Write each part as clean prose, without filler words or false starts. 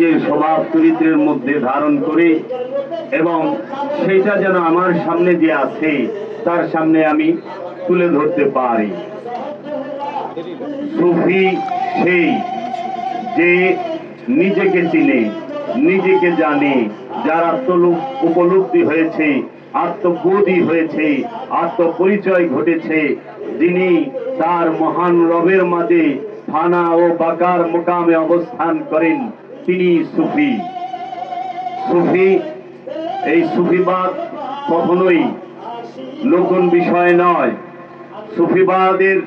নিজের স্বভাব চরিত্রের মধ্যে ধারণ করে এবং সেটা যেন আমার সামনে যে আছে তার সামনে আমি তুলে ধরতে পারি। সুফি সেই যে নিজেকে চিনে, নিজেকে জানে, যার উপলব্ধি হয়েছে, আত্মবোধী হয়েছে, আত্মপরিচয় ঘটেছে, যিনি তার মহান রবের মাঝে ফানা ও বাকার মোকামে অবস্থান করেন, তিনি সুফি। সুফি, এই সুফিবাদ কখনোই নতুন বিষয় নয়। সুফিবাদের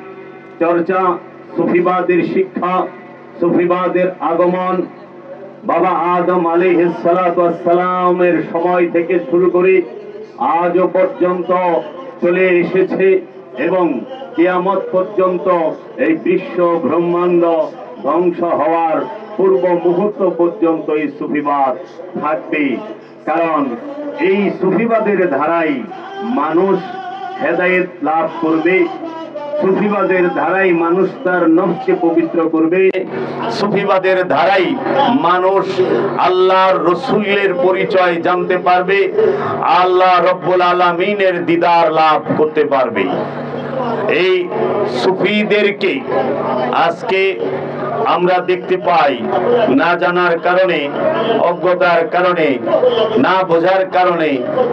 চর্চা, সুফিবাদের শিক্ষা, সুফিবাদের আগমন বাবা আদম আলাইহিস সালাতু ওয়াস সালামের সময় থেকে শুরু করে আজও পর্যন্ত চলে এসেছে এবং কিয়ামত পর্যন্ত এই বিশ্ব ব্রহ্মাণ্ড ধ্বংস হওয়ার পূর্ব মুহূর্ত পর্যন্ত এই সুফিবাদ থাকবে। কারণ এই সুফিবাদের ধারায় মানুষ হেদায়েত লাভ করবে, সুফিবাদের ধারাই মানুষ তার নফসকে পবিত্র করবে, সুফিবাদের ধারাই মানুষ আল্লাহর রসুলের পরিচয় জানতে পারবে, আল্লাহ রব্বুল আলামিনের দিদার লাভ করতে পারবে। এই সুফিদেরকে আজকে আমরা দেখতে পাই না জানার কারণে, অজ্ঞতার কারণে, না বোঝার কারণে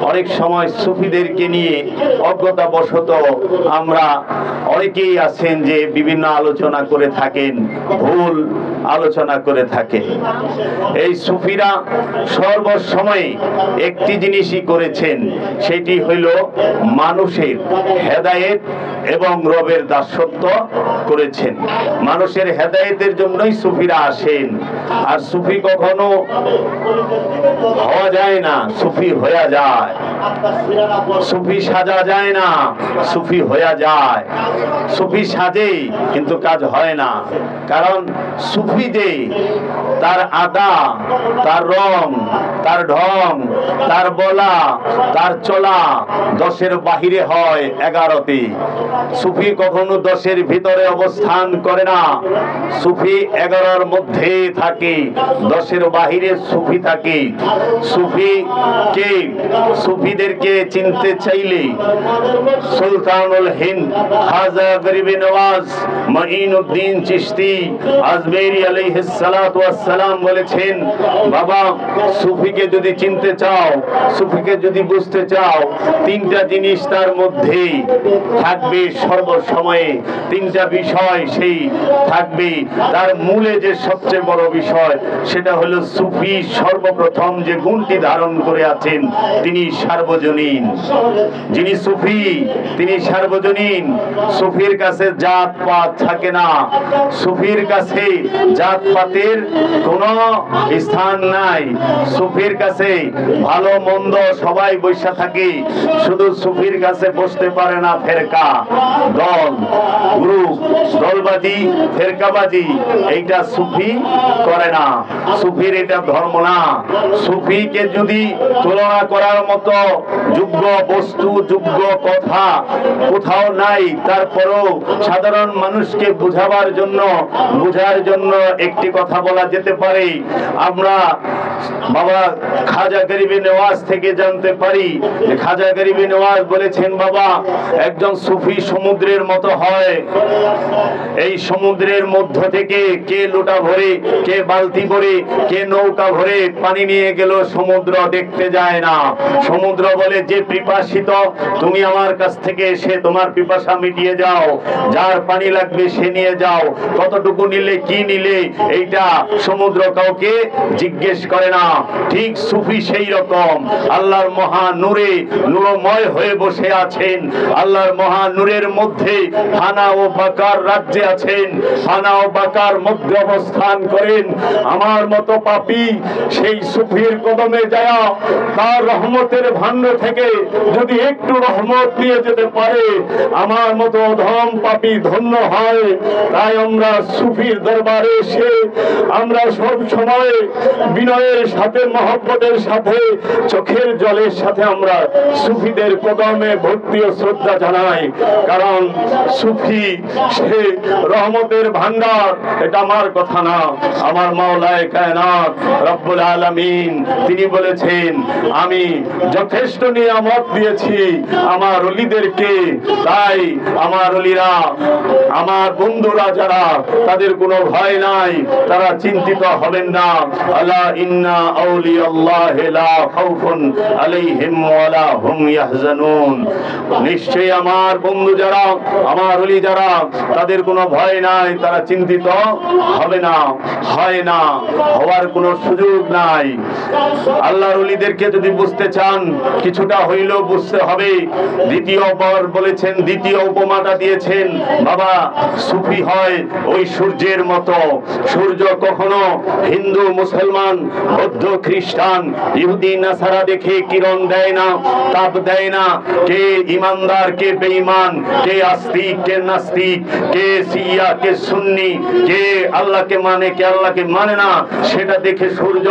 অনেক সময় সুফিদেরকে নিয়ে অজ্ঞতাবশত আমরা অনেকেই আছেন যে বিভিন্ন আলোচনা করে থাকেন, ভুল আলোচনা করে থাকেন। এই সুফিরা সর্বসময়ে একটি জিনিসই করেছেন, সেটি হইল মানুষের হেদায়েত এবং রবের দাসত্ব করেছেন। মানুষের হেদায়েতের জন্যই সুফিরা আসেন। আর সুফি কখনো হওয়া যায় না, সুফি হয়ে যায়। সুফি সাজা যায় না, সুফি হয়ে যায়। সুফি সাজে কিন্তু কাজ হয় না। কারণ সুফি যে তার আদা, তার রং, তার ঢং, তার বলা, তার চলা 10-এর বাহিরে হয় 11-তে। সুফি কখনো 10-এর ভিতরে অবস্থান করে না। সুফি 11-র মধ্যে থাকে, 10-এর বাহিরে সুফি থাকে। সুফি কে, সুফিদেরকে চিনতে চাইলে সুলতানুল হিন্দ খাজা গরিবে নওয়াজ মঈনুদ্দিন চিশতি আজমেরি আলাইহিস সালাতু ওয়াস সালাম বলেছেন, বাবা সুফিকে যদি চিনতে চাও, সুফিকে যদি বুঝতে চাও, 3টা জিনিস তার মধ্যে থাকবে সর্বসময়ে, 3টা বিষয় সেই থাকবে। তার মূলে যে সবচেয়ে বড় বিষয় সেটা হলো সুফি সর্বপ্রথম যে গুণটি ধারণ করে আছেন তিনি সার্বজনীন। যিনি সুফি তিনি সার্বজনীন। সুফির কাছে জাত পাত থাকে না, সুফির কাছে জাত পাতের কোনো স্থান নাই। সুফির কাছে ভালো মন্দ সবাই বসে থাকে, শুধু সুফির কাছে বসতে পারে না ফেরকা, দল, গ্রুপ, দলবাজি, ফেরকাবাজি, এইটা সুফি করে না। সুফির এটা ধর্ম না। সুফিকে যদি তুলনা করার মতো যোগ্য বস্তু, যোগ্য কথা কোথাও নাই, তারপরেও সাধারণ মানুষকে বোঝার জন্য একটি কথা বলা যেতে পারে। আমরা বাবা খাজা গরিবে নওয়াজ থেকে জানতে পারি যে খাজা গরিবে নওয়াজ বলেছেন, বাবা একজন সুফি সমুদ্রের মতো হয়। এই সমুদ্রের মধ্য থেকে কে লোটা ভরে, কে বালতি ভরে, কে নৌকা ভরে পানি নিয়ে গেল, সমুদ্র দেখতে যায় না। সমুদ্র বলে, যে পিপাসিত তুমি আমার কাছ থেকে এসে তোমার পিপাসা মিটিয়ে যাও, যার পানি লাগবে সে নিয়ে যাও, কতটুকু নিলে, কি নিলে, এইটা সমুদ্র কাউকে জিজ্ঞেস করে না। ঠিক সুফি সেই রকম আল্লাহর মহা নূরে নূরময় হয়ে বসে আছেন। আল্লাহর মহা নূরের মধ্যে ফানা ও বাকার রাজ্যে আছেন, ফানা ও বাকার মধ্যে অবস্থান করেন। আমার মতো পাপী সেই সুফির কদমে যায় তার রহমতের ভাণ্ড থেকে যদি একটু রহমত নিয়ে যেতে পারে, আমার মতো অধম পাপী ধন্য হয়। তাই আমরা সুফির দরবারে এসে আমরা সব সময় বিনয়ের সাথে, মহব্বতের সাথে, চোখের জলের সাথে আমরা সুফিদের কদমে ভক্তি ও শ্রদ্ধা জানাই। কারণ সুফি সে রহমতের ভান্ডার, এটা আমার কথা না, আমার মাওলায়ে কায়নাত রব্বুল আলামিন তিনি বলেছেন আমি যথেষ্ট নিয়ামত দিয়েছি আমার ওলিদেরকে। তাই আমার ওলিরা, আমার বন্ধুরা যারা, তাদের কোনো ভয় নাই, তারা চিন্তিত হবেন না। আলা ইন্না আউলিয়াল্লাহি লা খাউফুন আলাইহিম ওয়ালা হুম ইয়াহজানুন। নিশ্চয়ই আমার বন্ধু যারা, আমার ওলি যারা, তাদের কোনো ভয় নাই, তারা চিন্তিত হবে না, হয় না, হওয়ার কোনো সুযোগ নাই। আল্লাহর ওলিদেরকে যদি বুঝতে চান, কিছুটা হইলেও বুঝতে হবে। দ্বিতীয় বার বলেছেন, দ্বিতীয় উপমাটা দিয়েছেন, বাবা সুফি হয় ওই সূর্যের মতো। সূর্য কখনো হিন্দু, মুসলমান, বৌদ্ধ, খ্রিস্টান, ইহুদি, নাসারা দেখে কিরণ দেয় না, তাপ দেয় না। কে ইমানদার, কে বেঈমান, কে আস্তিক, কে নাস্তিক, কে শিয়া, কে সুন্নি, কে আল্লাহকে মানে, কে আল্লাহকে মানে না, সেটা দেখে সূর্য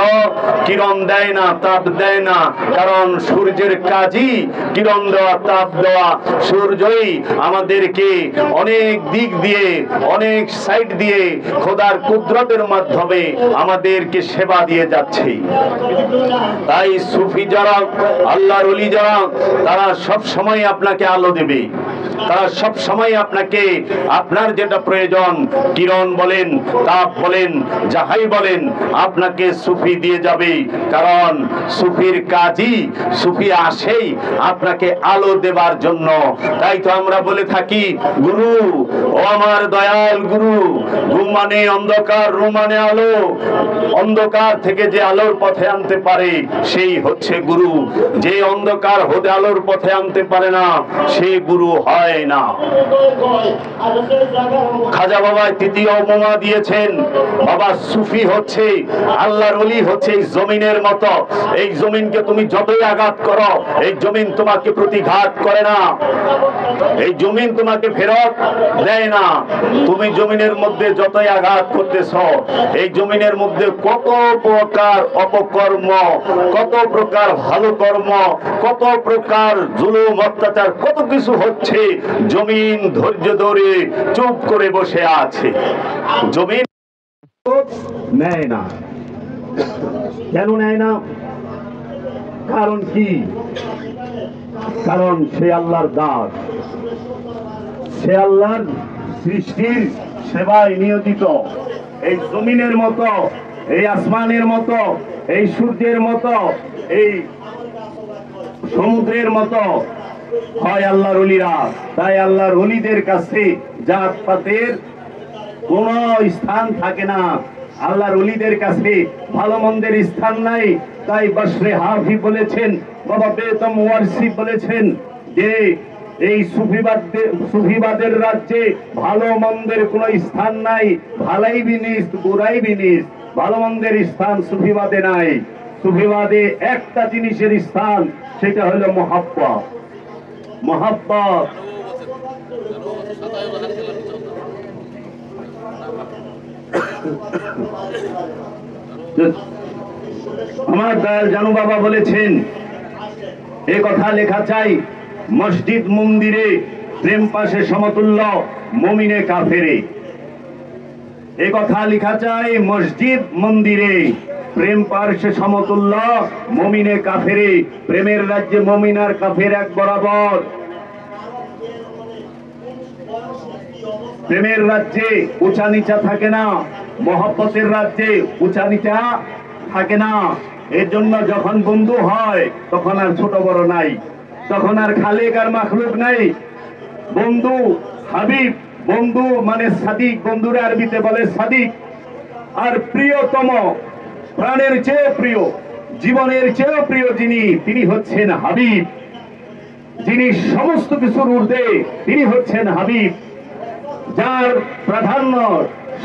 কিরণ দেয় না, তাপ দেয় না। কারণ সূর্যের কাজই কিরণ দেওয়া, তাপ দেওয়া। সূর্যই আমাদেরকে অনেক দিক দিয়ে, অনেক সাইড দিয়ে খোদার কুদরতের মাধ্যমে আমাদেরকে সেবা দিয়ে যাচ্ছে। তাই সুফি যারা, আল্লাহর ওলি যারা, তারা সব সময় আপনাকে আলো দেবে, তারা সব সময় আপনাকে আপনার যেটা প্রয়োজন, কিরণ বলেন, তাপ বলেন, যাহাই বলেন, আপনাকে সুফি দিয়ে যাবে। কারণ সুফির কাজই, সুফি আসেই আপনাকে আলো দেবার জন্য। তাই তো আমরা বলে থাকি, গুরু ও আমার দয়াল গুরু, গু মানে অন্ধকার, রু মানে আলো। অন্ধকার থেকে যে আলোর পথে আনতে পারে সেই হচ্ছে গুরু। যে অন্ধকার হতে আলোর পথে আনতে পারে না, সে গুরু হয় না। খাজা বাবা তৃতীয় উপমা দিয়েছেন, বাবা সুফি হচ্ছে, আল্লাহর ওলি হচ্ছে এই জমিনের মতো। এই জমিনকে তুমি যতই আঘাত করো, এই জমিন তোমাকে প্রতিঘাত করে না, এই জমিন তোমাকে ফেরত দেয় না। তুমি জমিনের মধ্যে যতই আঘাত করতেছ, এই জমিনের মধ্যে কত প্রকার অপকর্ম, কত প্রকার ভালো কর্ম, কত প্রকার জুলুম, অত্যাচার, কত কিছু হচ্ছে। জমিন ধৈর্য ধরে চুপ করে বসে আছে। জমিন নেয় না। কেন নেয় না? কারণ কি? কারণ সে আল্লাহর দাস, সে আল্লাহর সৃষ্টির সেবায় নিয়োজিত। এই জমিনের মতো, এই আসমানের মতো, এই সূর্যের মতো, এই সমুদ্রের মতো হয় আল্লাহর ওলিরা। তাই আল্লাহর ওলিদের কাছে জাত পাতের কোন স্থান থাকে না। আল্লাহর ওলিদের কাছে ভালো মন্দের স্থান নাই। তাই বশরে হাফি বলেছেন, বাবা বেতম ওয়ারসি বলেছেন যে এই সুফিবাদের রাজ্যে ভালো মন্দের কোন স্থান নাই। ভালাই বিনিস, বুড়াই বিনিস, ভালো মন্দের স্থান সুফিবাদে নাই। সুফিবাদে একটা জিনিসের স্থান, সেটা হলো মহাব্বত। মহাব্বত আমার দয়াল জানু বাবা বলেছেন, এ কথা লেখা চাই মসজিদ মন্দিরে প্রেম পাশে সমতুল্য মুমিনে কাফেরে। এ কথা লেখা চাই মসজিদ মন্দিরে প্রেম পাশে সমতুল্য মুমিনে কাফেরে। প্রেমের রাজ্যে মুমিন আর কাফের এক বরাবর। প্রেমের রাজ্যে উঁচা নিচা থাকে না, মহব্বতের রাজ্যে উঁচা নিচা থাকে না। এর জন্য যখন বন্ধু হয় তখন আর ছোট বড় নাই, তখন আর খালেক আর মাখলুক নাই। বন্ধু হাবিব, বন্ধু মানে সাদিক, বন্ধুরা আরবিতে বলে সাদিক। আর প্রিয়তম, প্রাণের চেয়ে প্রিয়, জীবনের চেয়েও প্রিয় যিনি, তিনি হচ্ছেন হাবিব। যিনি সমস্ত কিছুর ঊর্ধ্বে, তিনি হচ্ছেন হাবিব। যার প্রাধান্য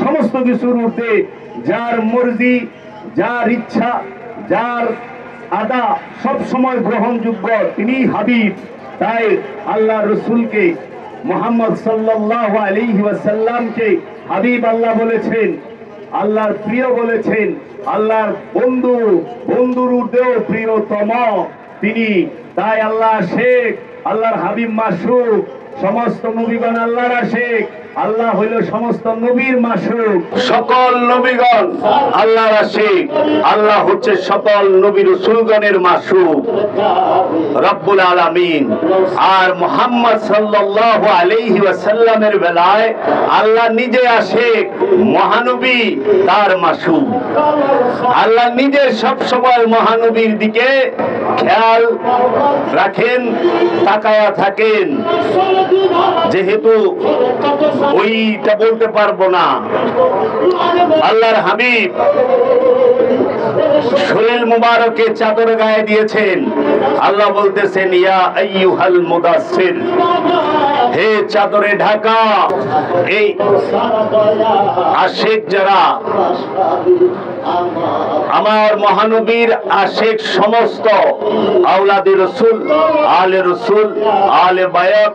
সমস্ত কিছুর ঊর্ধ্বে, যার মর্জি, যার ইচ্ছা, যার আদা সব সময় গ্রহণযোগ্য, তিনি হাবিব। তাই আল্লাহ রসুলকে মুহাম্মদ সাল্লাল্লাহু আলাইহি ওয়াসাল্লামকে হাবিব আল্লাহ বলেছেন, আল্লাহর প্রিয় বলেছেন, আল্লাহর বন্ধু, বন্ধুর ঊর্ধ্বেও প্রিয়তম তিনি। তাই আল্লাহ আশিক, আল্লাহর হাবিব মাশরুক, সমস্ত নবীগণ আল্লাহর আশিক, আল্লাহ হইল সমস্ত নবীর মাশরুক। সকল নবীগণ আল্লাহর আশিক, আল্লাহ হচ্ছে সকল নবী রাসূলগণের মাশরুক রব্বুল আলামিন। আর মুহাম্মদ সাল্লাল্লাহু আলাইহি ওয়াসাল্লামের বেলায় আল্লাহ নিজে আশিক, মহানবী তার মাশরুক। আল্লাহ নিজে সব সময় মহানবীর দিকে খেয়াল রাখেন, তাকায়া থাকেন। যেহেতু ওইটা বলতে পারবো না, আল্লাহর হাবিব শরীর মুবারকে চাদর গায়ে দিয়েছেন। আল্লাহ বলতেছেন, ইয়া আইয়ুহাল মুদাসসির, হে চাদরে ঢাকা। এই আশিক যারা, আমার মহানবীর আশিক সমস্ত আওলাদে রসুল, আলে রসুল, আলে বায়াত,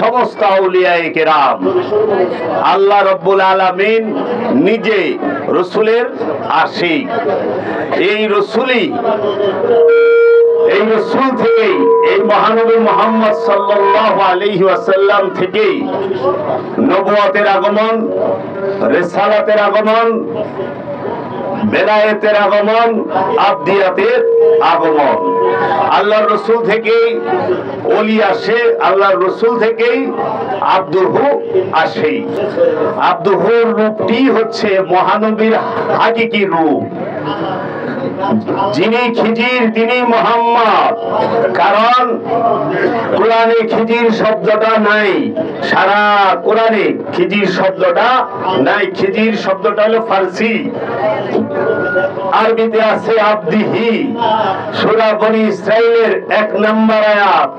সমস্ত আউলিয়ায়ে কেরাম, আল্লাহ রব্বুল আলামিন নিজে রসুলের আশিক। এই রসুলই, এই রসুল থেকেই, এই মহানবী মুহাম্মদ সাল্লাল্লাহু আলাইহি ওয়াসাল্লাম থেকেই নবুয়তের আগমন, রিসালাতের আগমন, বেলায়েতের আগমন, আবদিয়াতের আগমন। আল্লাহর রসুল থেকেই ওলি আসে, আল্লাহর রসুল থেকেই আব্দুহু আসে। আব্দুহুর রূপটি হচ্ছে মহানবীর হাকিকি রূপ। যিনি খিজির তিনি মুহাম্মদ। কারণ কোরআনে খিজির শব্দটা নাই, সারা কোরআনে খিজির শব্দটা নাই। খিজির শব্দটা হলো ফার্সি, আরবিতে আছে আবদিহি। সূরা বনী ইসরাঈলের 1 নম্বর আয়াত,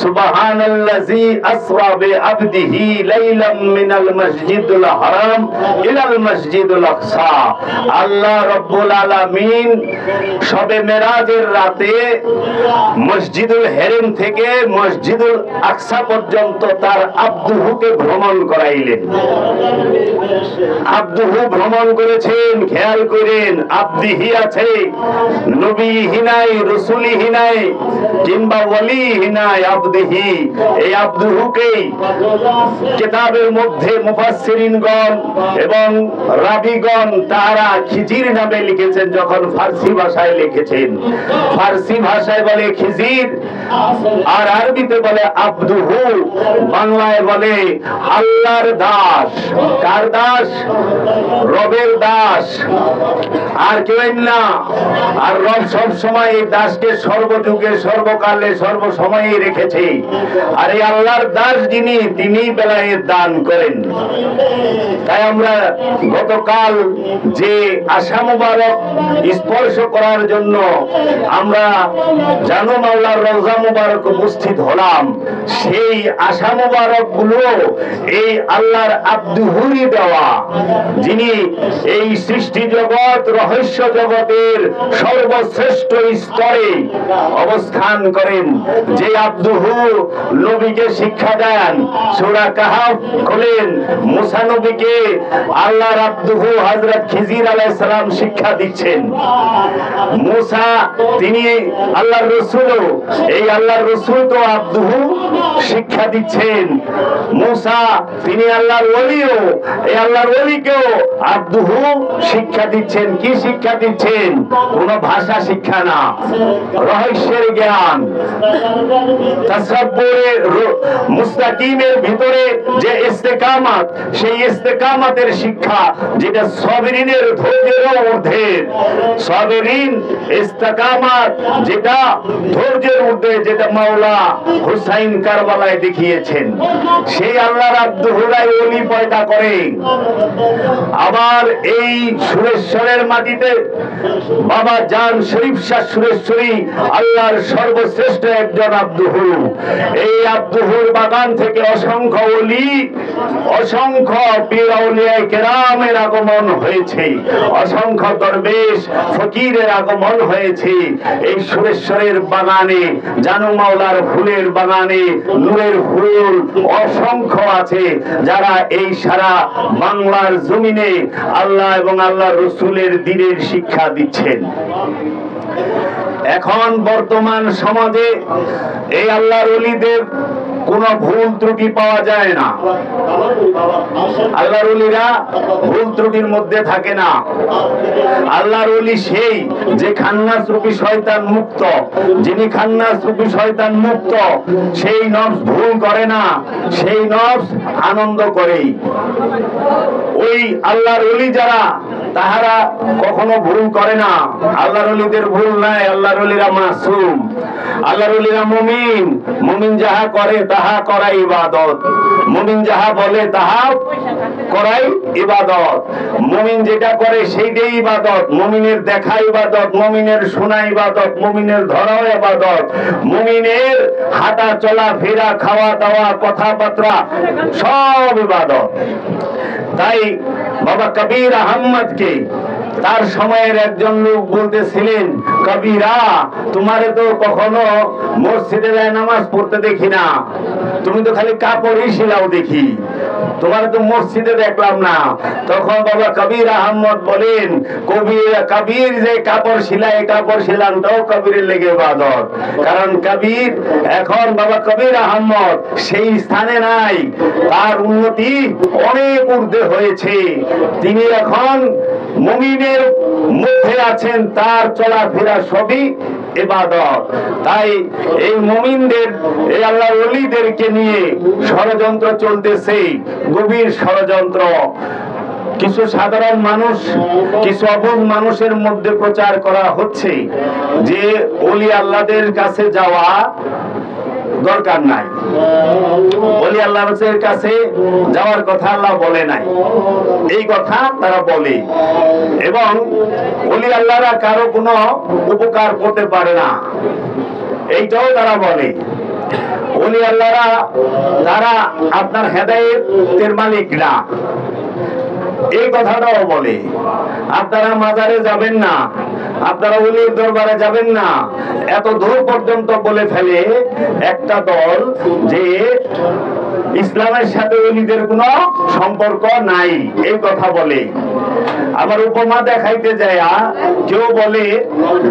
সুবহানাল্লাযী আসরা বিআবদিহি লাইলাম মিনাল মসজিদুল হারাম ইলাল মসজিদুল আকসা। আল্লাহ রাব্বুল আলামিন শবে মেরাজের রাতে মসজিদুল হেরেম থেকে মসজিদুল আকসা পর্যন্ত তার আব্দুহুকে ভ্রমণ করাইলেন। আব্দুহু ভ্রমণ করেছেন, খেয়াল করেন। আব্দিহি আছে, নবীহি নাই, রাসূলিহি নাই, কিংবা ওয়ালিহি নাই, আব্দিহি। এই আব্দুহুকেই কিতাবের মধ্যে মুফাসসিরিনগণ এবং রাবীগণ তারা খিজির নামে লিখেছেন। যখন ফার্সি ভাষায় লিখেছেন, ফার্সি ভাষায় বলে খিজির, আর আরবিতে বলে আব্দুহু, বাংলায় বলে আল্লাহর দাস। কার দাস? রবের দাস, আর কেউ না। আর রব সব সময় এই দাসকে সর্বযুগে, সর্বকালে, সর্বসময়ে রেখেছে। আর এই আল্লাহর দাস যিনি, তিনি বেলায়েত দান করেন। তাই আমরা গতকাল যে আশা মুবারক স্পর্শ করার জন্য আমরা জানো মাওলার রওজা মুবারক উপস্থিত হলাম, সেই আশা মুবারক গুলো এই আল্লাহর আব্দুহুরই দেওয়া, যিনি এই সৃষ্টি জগৎ, রহস্য জগতের সর্বশ্রেষ্ঠ স্তরে অবস্থান করেন। যে আব্দুহু নবীকে শিক্ষা দেন, সূরা কাহফ খোলেন, মুসা নবীকে আল্লাহর আব্দুহু হযরত খিজির আলাইহিস সালাম শিক্ষা দিচ্ছেন। মুসা তিনি আল্লাহর রাসূল, এই আল্লাহর রাসূল তো আব্দুহু শিক্ষা দিচ্ছেন। মুসা তিনি আল্লাহর ওলিও, এই আল্লাহর ওলিকেও আব্দুহু শিক্ষা দিচ্ছেন। কি শিক্ষা দিচ্ছেন? কোন ভাষা শিক্ষা না, রহস্যের জ্ঞান। তাসাব্বুরের মুস্তাকিমের ভিতরে যে ইস্তেকামাত, সেই ইস্তেকামাতের শিক্ষা, যেটা সাবিরিনের ধৈর্যের ঊর্ধ্বে। সাবিরিন ইস্তেকামাত যেটা ধৈর্যের ঊর্ধ্বে, যেটা মাওলা হুসাইন কারবালায় দেখিয়েছেন, সেই আল্লাহর আব্দুহুরাই ওলি পয়দা করে। আবার এই সুরেশ্বরের মাটিতে বাবা জান শরীফ শাহ সুরেশ্বরী আল্লাহর সর্বশ্রেষ্ঠ একজন আব্দুহু। এই আব্দুহুর বাগান থেকে অসংখ্য ওলি, অসংখ্য পীর আউলিয়া কেরামের আগমন হয়েছে, অসংখ্য দরবেশ ফকিরের আগমন আগমন হয়েছে এই সুরেশ্বরের বাগানে, জানু মাওলার ফুলের বাগানে নূরের ফুল অসংখ্য আছে, যারা এই সারা বাংলার জমিনে আল্লাহ এবং আল্লাহ রসুলের দ্বীনের শিক্ষা দিচ্ছেন। এখন বর্তমান সমাজে এই আল্লাহর ওলিদের কোনো ভুল ত্রুটি পাওয়া যায় না। আল্লাহর ওলিরা ভুল ত্রুটির মধ্যে থাকে না। আল্লাহর ওলি সেই যে খান্নাস রূপী শয়তান মুক্ত, যিনি খান্নাস রূপী শয়তান মুক্ত, সেই নফস ভুল করে না, সেই নফস আনন্দ করেই। ওই আল্লাহর ওলি যারা, তাহারা কখনো ভুল করে না। আল্লাহর ওলিদের ভুল নাই, আল্লাহর ওলিরা মাসুম, আল্লাহর ওলিরা মুমিন। মুমিন যাহা করে তাহা করাই ইবাদত, মুমিন যাহা বলে তাহা করাই ইবাদত। মুমিন যেটা করে সেইটাই ইবাদত। মুমিনের দেখা ইবাদত, মুমিনের শোনা ইবাদত, মুমিনের ধরাও ইবাদত, মুমিনের হাঁটা চলা ফেরা খাওয়া দাওয়া কথাবার্তা সব ইবাদত। তাই বাবা কবির আহমদকে তার সময়ের একজন লোক বলতেছিলেন, কবিরা তোমারে তো কখনো মসজিদে যায় নামাজ পড়তে দেখি না, তুমি তো খালি কাপড়ই শিলাও দেখি, তোমার তো মসজিদে দেখলাম না। তখন বাবা কবির আহমদ বলেন, কবির যে কাপড় শিলায়, কাপড় শিলানটাও কবিরের লেগে ইবাদত। কারণ কবির এখন বাবা কবির আহমদ সেই স্থানে নাই, তার উন্নতি অনেক ঊর্ধ্বে হয়েছে। তিনি এখন মুমিনের মধ্যে আছেন, তার চলাফেরা সবই ইবাদত। তাই এই মুমিনদের, এই আল্লাহর ওলিদেরকে নিয়ে ষড়যন্ত্র চলতেছে, গভীর ষড়যন্ত্র। কিছু সাধারণ মানুষ, কিছু অবুঝ মানুষের মধ্যে প্রচার করা হচ্ছে যে ওলি আল্লাহদের কাছে যাওয়া দরকার নাই, ওলি আল্লাহর কাছে যাওয়ার কথা আল্লাহ বলে নাই, এই কথা তারা বলে। এবং ওলি আল্লাহরা কারো কোনো উপকার করতে পারে না, এইটাও তারা বলে। ওলি আল্লাহরা তারা আপনার হেদায়েতের মালিক না, এই কথাটাও বলে। আপনারা মাজারে যাবেন না, আপনারা ওলির দরবারে যাবেন না, এত দূর পর্যন্ত বলে ফেলে একটা দল যে ইসলামের সাথে ওলিদের কোনো সম্পর্ক নাই, এই কথা বলে। আবার উপমা দেখাইতে যায়, কেউ বলে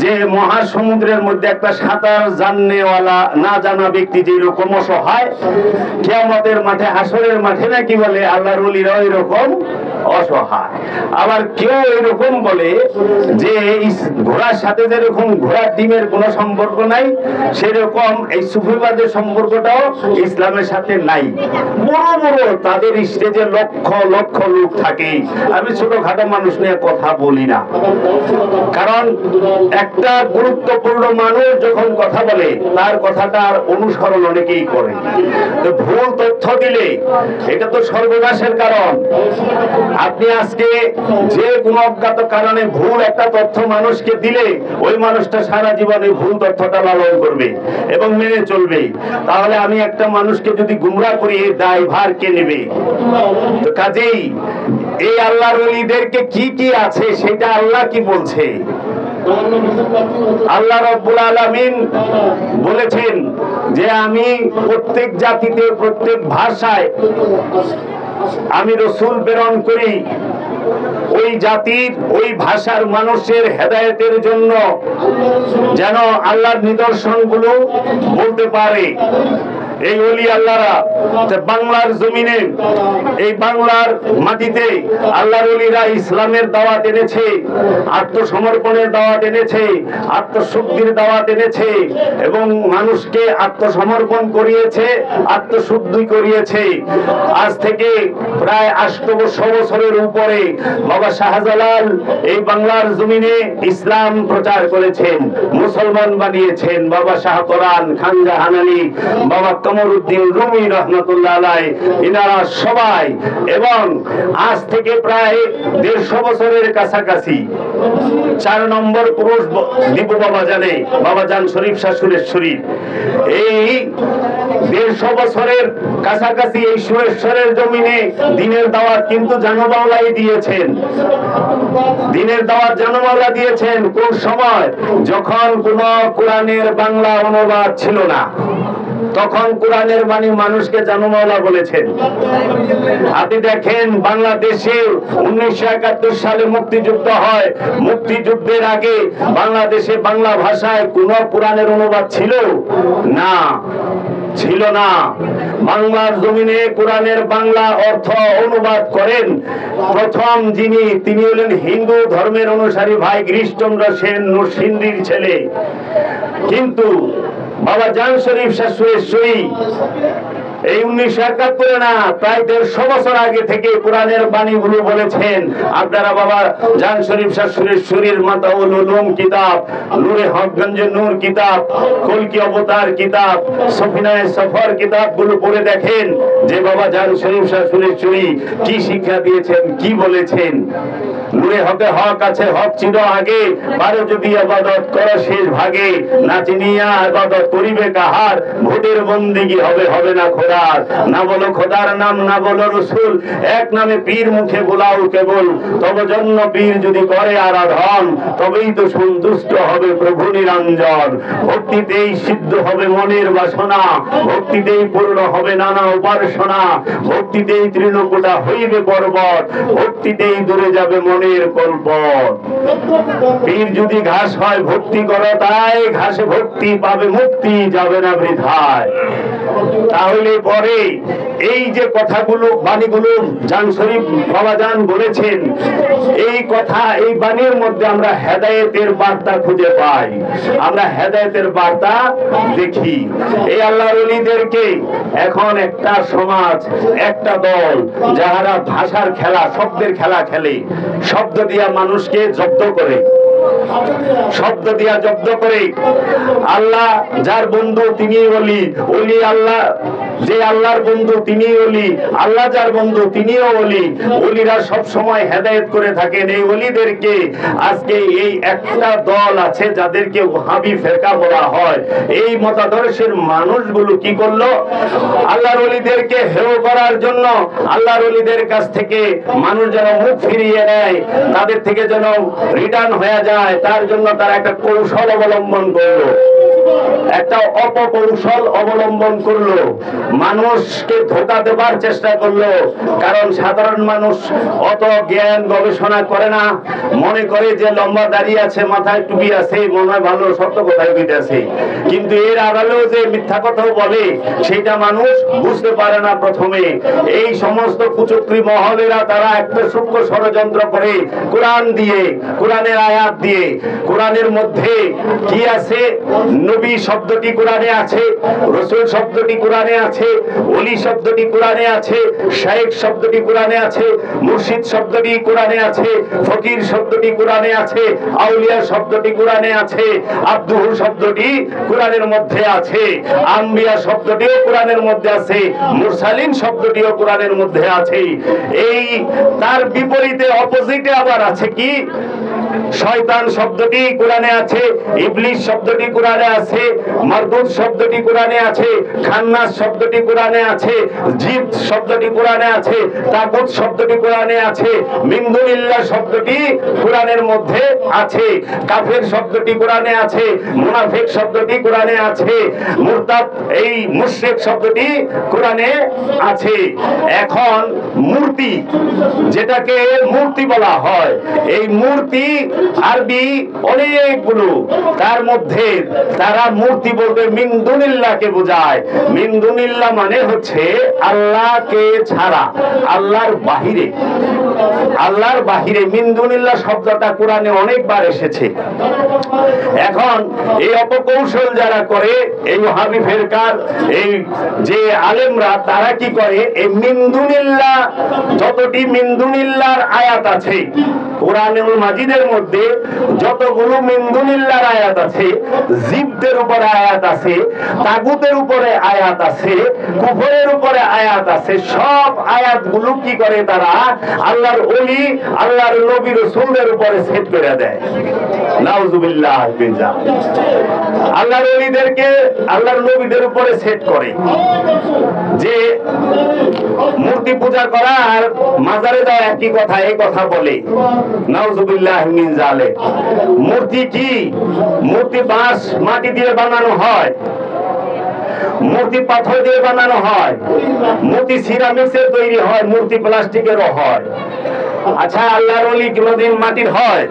যে মহাসমুদ্রের মধ্যে একটা সাঁতার জাননেওয়ালা না জানা ব্যক্তি যেরকম অসহায়, কিয়ামতের মাঠে, হাসরের মাঠে নাকি বলে আল্লাহর ওলিরাও এরকম অসহায়। আবার কেউ এরকম বলে যে ঘোড়ার সাথে যেরকম ঘোড়ার ডিমের কোনো সম্পর্ক নাই, সেরকম এই সুফিবাদের সম্পর্কটাও ইসলামের সাথে নাই। বড় বড় তাদের স্টেজে লক্ষ লক্ষ লোক থাকে। আমি ছোটখাটো মানুষ নিয়ে কথা বলি না, কারণ একটা গুরুত্বপূর্ণ মানুষ যখন কথা বলে তার কথাটার অনুসরণ অনেকেই করে। তো ভুল তথ্য দিলে এটা তো সর্বনাশের কারণ। আপনি আজকে যে কোনো অজ্ঞাত কারণে ভুল একটা তথ্য মানুষকে দিলে, ওই মানুষটা সারা জীবনে ভুল তথ্যটা লালন করবে এবং মেনে চলবে। তাহলে আমি একটা মানুষকে যদি গুমরাহ করি, এই দায়ভার কে নেবে? তো কাজেই এই আল্লাহর ওলিদেরকে কি কি আছে সেটা আল্লাহ কি বলছে। আল্লাহ রাব্বুল আলামিন বলেছেন যে আমি প্রত্যেক জাতিতে, প্রত্যেক ভাষায় আমি রাসূল প্রেরণ করি, ওই জাতির, ওই ভাষার মানুষের হেদায়েতের জন্য, যেন আল্লাহর নিদর্শনগুলো বলতে পারে। এই ওলি আল্লাহরা বাংলার জমিনে, এই বাংলার মাটিতে আল্লাহর ওলিরা ইসলামের দাওয়াত এনেছে, আত্মসমর্পণের দাওয়াত এনেছে, আত্মশুদ্ধির দাওয়াত এনেছে এবং মানুষকে আত্মসমর্পণ করিয়েছে, আত্মশুদ্ধি করিয়েছে। আজ থেকে প্রায় 800 বছরের উপরে বাবা শাহজালাল এই বাংলার জমিনে ইসলাম প্রচার করেছেন, মুসলমান বানিয়েছেন। বাবা শাহ কোরআন, খান জাহান আলী, বাবা কমরউদ্দিন রুমি রহমতুল্লাহ আলাইহি, ইনারা সবাই, এবং আজ থেকে প্রায় 150 বছরের কাছাকাছি 4 নম্বর পুরুষ দীপু বাবাজান শরীফ শাহ সুরেশ্বরী, এই 150 বছরের কাছাকাছি এই সুরেশ্বরের জমিনে দিনের দাওয়াত কিন্তু জানবাউলাই দিয়েছেন। দিনের দাওয়াত জানবাউলা দিয়েছেন কোন সময়? যখন কোন কোরআনের বাংলা অনুবাদ ছিল না, তখন কোরআনের বাণী মানুষকে জানমাওলা বলেছেন। আপনি দেখেন বাংলাদেশে 1971 সালে মুক্তিযুদ্ধ হয়, মুক্তিযুদ্ধের আগে বাংলাদেশে বাংলা ভাষায় কোন কোরআনের অনুবাদ ছিল না, ছিল না। বাংলার জমিনে কোরআনের বাংলা অর্থ অনুবাদ করেন প্রথম যিনি, তিনি হলেন হিন্দু ধর্মের অনুসারী ভাই গিরিশচন্দ্র সেন, নরসিংদীর ছেলে। কিন্তু বাবাজান শরীফ শাহ সুরেশ্বরী এই 1971 না, প্রায় 150 বছর আগে থেকে কোরআনের বাণীগুলো বলেছেন। আপনারা বাবা জান শরীফ শাহ সুরেশ্বরীর মাতাউল উলুম কিতাব, নূরে হকগঞ্জের নূর কিতাব, কলকি অবতার কিতাব, সফিনায়ে সফর কিতাবগুলো পড়ে দেখেন যে বাবা জান শরীফ শাহ সুরেশ্বরী কি শিক্ষা দিয়েছেন, কি বলেছেন। নূরে হকে হক আছে, হক চির আগে, পারো যদি ইবাদত করো শেষ ভাগে, না চিনিয়া ইবাদত করিবে কাহার, ভোটের বন্দিগি হবে হবে না খোদার, না বলো খোদার নাম, না বলো রসুল, এক নামে পীর মুখে বোলাও কেবল, তব জন্য পীর যদি করে আরাধন, তবেই তো সন্তুষ্ট হবে প্রভু নিরঞ্জন। ভক্তিতেই সিদ্ধ হবে মনের বাসনা, ভক্তিতেই পূর্ণ হবে নানা উপাসনা, ভক্তিতেই তৃণকূটা হইবে পর্বত, ভক্তিতেই দূরে যাবে মনের কল্পত। পীর যদি ঘাস হয় ভক্তি করো তাই, ঘাসে ভক্তি পাবে মুক্তি, যাবে না বৃথায়। তাহলে পরে এই যে কথাগুলো বাণীগুলো জান শরীফ বাবাজান বলেছেন, এই কথা এই বাণীর মধ্যে আমরা হেদায়েতের বার্তা খুঁজে পাই, আমরা হেদায়েতের বার্তা দেখি। এই আল্লাহর ওলিদেরকে এখন একটা সমাজ, একটা দল যারা ভাষার খেলা, শব্দের খেলা খেলে, শব্দ দিয়া মানুষকে জব্দ করে, শব্দ দিয়া জব্দ করে। আল্লাহ যার বন্ধু তিনি ওলি, ওলি আল্লাহ যে আল্লাহর বন্ধু তিনি ওলি, আল্লাহ যার বন্ধু তিনিও ওলি। ওলিরা সব সময় হেদায়েত করে থাকেন। এই ওলিদেরকে আজকে এই একটা দল আছে যাদেরকে ওহাবি ফিরকা বলা হয়, এই মতাদর্শের মানুষগুলো কি করলো? আল্লাহর ওলিদেরকে হেয় করার জন্য, আল্লাহর ওলিদের কাছ থেকে মানুষ যেন মুখ ফিরিয়ে নেয়, তাদের থেকে যেন রিটার্ন হয়ে যায়, তার জন্য তারা একটা কৌশল অবলম্বন করলো, একটা অপকৌশল অবলম্বন করলো, মানুষকে ধোঁকা দেবার চেষ্টা করলো। কারণ সাধারণ মানুষ অত জ্ঞান গবেষণা করে না, মনে করে যে লম্বা দাড়ি আছে, মাথায় টুপি আছে, মনে হয় ভালো সত্য কথাই কইতেছে, কিন্তু এর আড়ালেও যে মিথ্যা কথাও বলে সেটা মানুষ বুঝতে পারে না প্রথমে। এই সমস্ত কুচক্রী মহলেরা তারা একটা সূক্ষ্ম ষড়যন্ত্র করে কোরআন দিয়ে, কোরআনের আয়াত দিয়ে, কোরআনের মধ্যে কি আছে? নবী শব্দটি কোরআনে আছে, রসুল শব্দটি কোরআনে আছে, ওলি শব্দটি কোরআনে আছে, শায়েখ শব্দটি কোরআনে আছে, মুর্শিদ শব্দটি কোরআনে আছে, ফকির শব্দটি কোরআনে আছে, আউলিয়া শব্দটি কোরআনে আছে, আব্দুহু শব্দটি কোরআনের মধ্যে আছে, আম্বিয়া শব্দটিও কোরআনের মধ্যে আছে, মুরসালিন শব্দটিও কোরআনের মধ্যে আছে। এই তার বিপরীতে অপোজিটে আবার আছে কি? শয়তান শব্দটি কোরআনে আছে, ইবলিস শব্দটি কোরআনে আছে, মারদুদ শব্দটি কোরআনে আছে, খান্নাস শব্দটি কোরআনে আছে, জিদ শব্দটি কোরআনে আছে, তাগুত শব্দটি কোরআনে আছে, মিন দুনিল্লাহ শব্দটি কোরআনের মধ্যে আছে, কাফের শব্দটি কোরআনে আছে, মুনাফিক শব্দটি কোরআনে আছে, মুরতাদ এই মুশরিক শব্দটি কোরআনে আছে। এখন মূর্তি, যেটাকে মূর্তি বলা হয়, এই মূর্তি আরবি অনেকগুলো, তার মধ্যে তারা মূর্তি বলতে মিন দুনিল্লাহকে বোঝায়। মিন দুনিল্লাহ মানে হচ্ছে আল্লাহকে ছাড়া, আল্লাহর বাহিরে, আল্লাহর বাহিরে। মিন দুনিল্লাহ শব্দটা কোরআনে অনেকবার এসেছে। এখন এই অপকৌশল যারা করে, এই ওহাবি ফিরকার এই যে আলেমরা, তারা কি করে? এই মিন দুনিল্লাহ, যতটি মিন দুনিল্লাহর আয়াত আছে কোরআনুল মাজিদের মধ্যে, মধ্যে যতগুলো মিন দুনিল্লাহর আয়াত আছে, জিবদের উপরে আয়াত আছে, তাগুতের উপরে আয়াত আছে, কুফরের উপরে আয়াত আছে, সব আয়াতগুলো কি করে তারা আল্লাহর ওলি, আল্লাহর নবী রাসূলদের উপরে সেট করে দেয়। নাউজুবিল্লাহ মিন যালিক। আল্লাহর ওলিদেরকে আল্লাহর নবীদের উপরে সেট করে যে মূর্তি পূজা করা আর মাজারে যাওয়া একই কথা, এই কথা বলে। নাউজুবিল্লাহ মিন যালিক। মূর্তি কি? মূর্তি বাঁশ মাটি দিয়ে বানানো হয়, মূর্তি পাথর দিয়ে বানানো হয়, মূর্তি সিরামিক্সের তৈরি হয়, মূর্তি প্লাস্টিকেরও হয়। আচ্ছা, আল্লাহর ওলি কোনদিন মাটির হয়?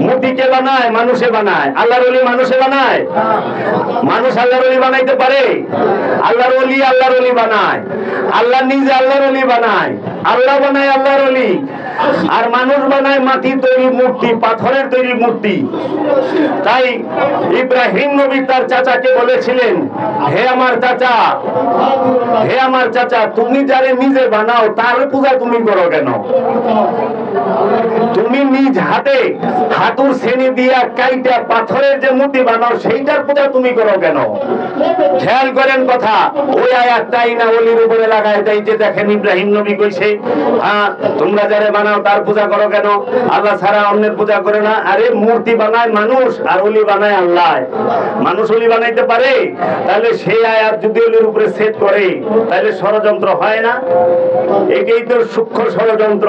মূর্তি কে বানায়? মানুষে বানায়। আল্লাহর ওলি মানুষে বানায়? মানুষ আল্লাহর ওলি বানাইতে পারে? আল্লাহর ওলি আল্লাহর ওলি বানায়। আল্লাহ নিজে আল্লাহর ওলি বানায়। আল্লাহ বানায় আল্লাহর ওলি, আর মানুষ বানায় মাটি তৈরি মূর্তি, পাথরের তৈরি মূর্তি। তাই ইব্রাহিম নবী তার চাচাকে বলেছিলেন, হে আমার চাচা, হে আমার চাচা, তুমি যারে নিজে বানাও তার পূজা তুমি করো কেন? তুমি নিজ হাতে হাতুর শ্রেণী দিয়া কাইটা পাথরের যে মূর্তি বানাও সেইটার পূজা তুমি করো কেন? খেয়াল করেন কথা, ওই আয়াতটাই না ওলির উপরে লাগায় দেয় যে দেখেন ইব্রাহিম নবী কইছে, হ্যাঁ তোমরা যারে বানাও তার পূজা করো কেন? আল্লাহ ছাড়া অন্যের পূজা করে না। আরে মূর্তি বানায় মানুষ আর ওলি বানায় আল্লাহ। মানুষ ওলি বানাইতে পারে? তাহলে সেই আয়াত যদি ওলির উপরে সেট করে তাহলে ষড়যন্ত্র হয় না? এটাই তো সূক্ষ্ম ষড়যন্ত্র,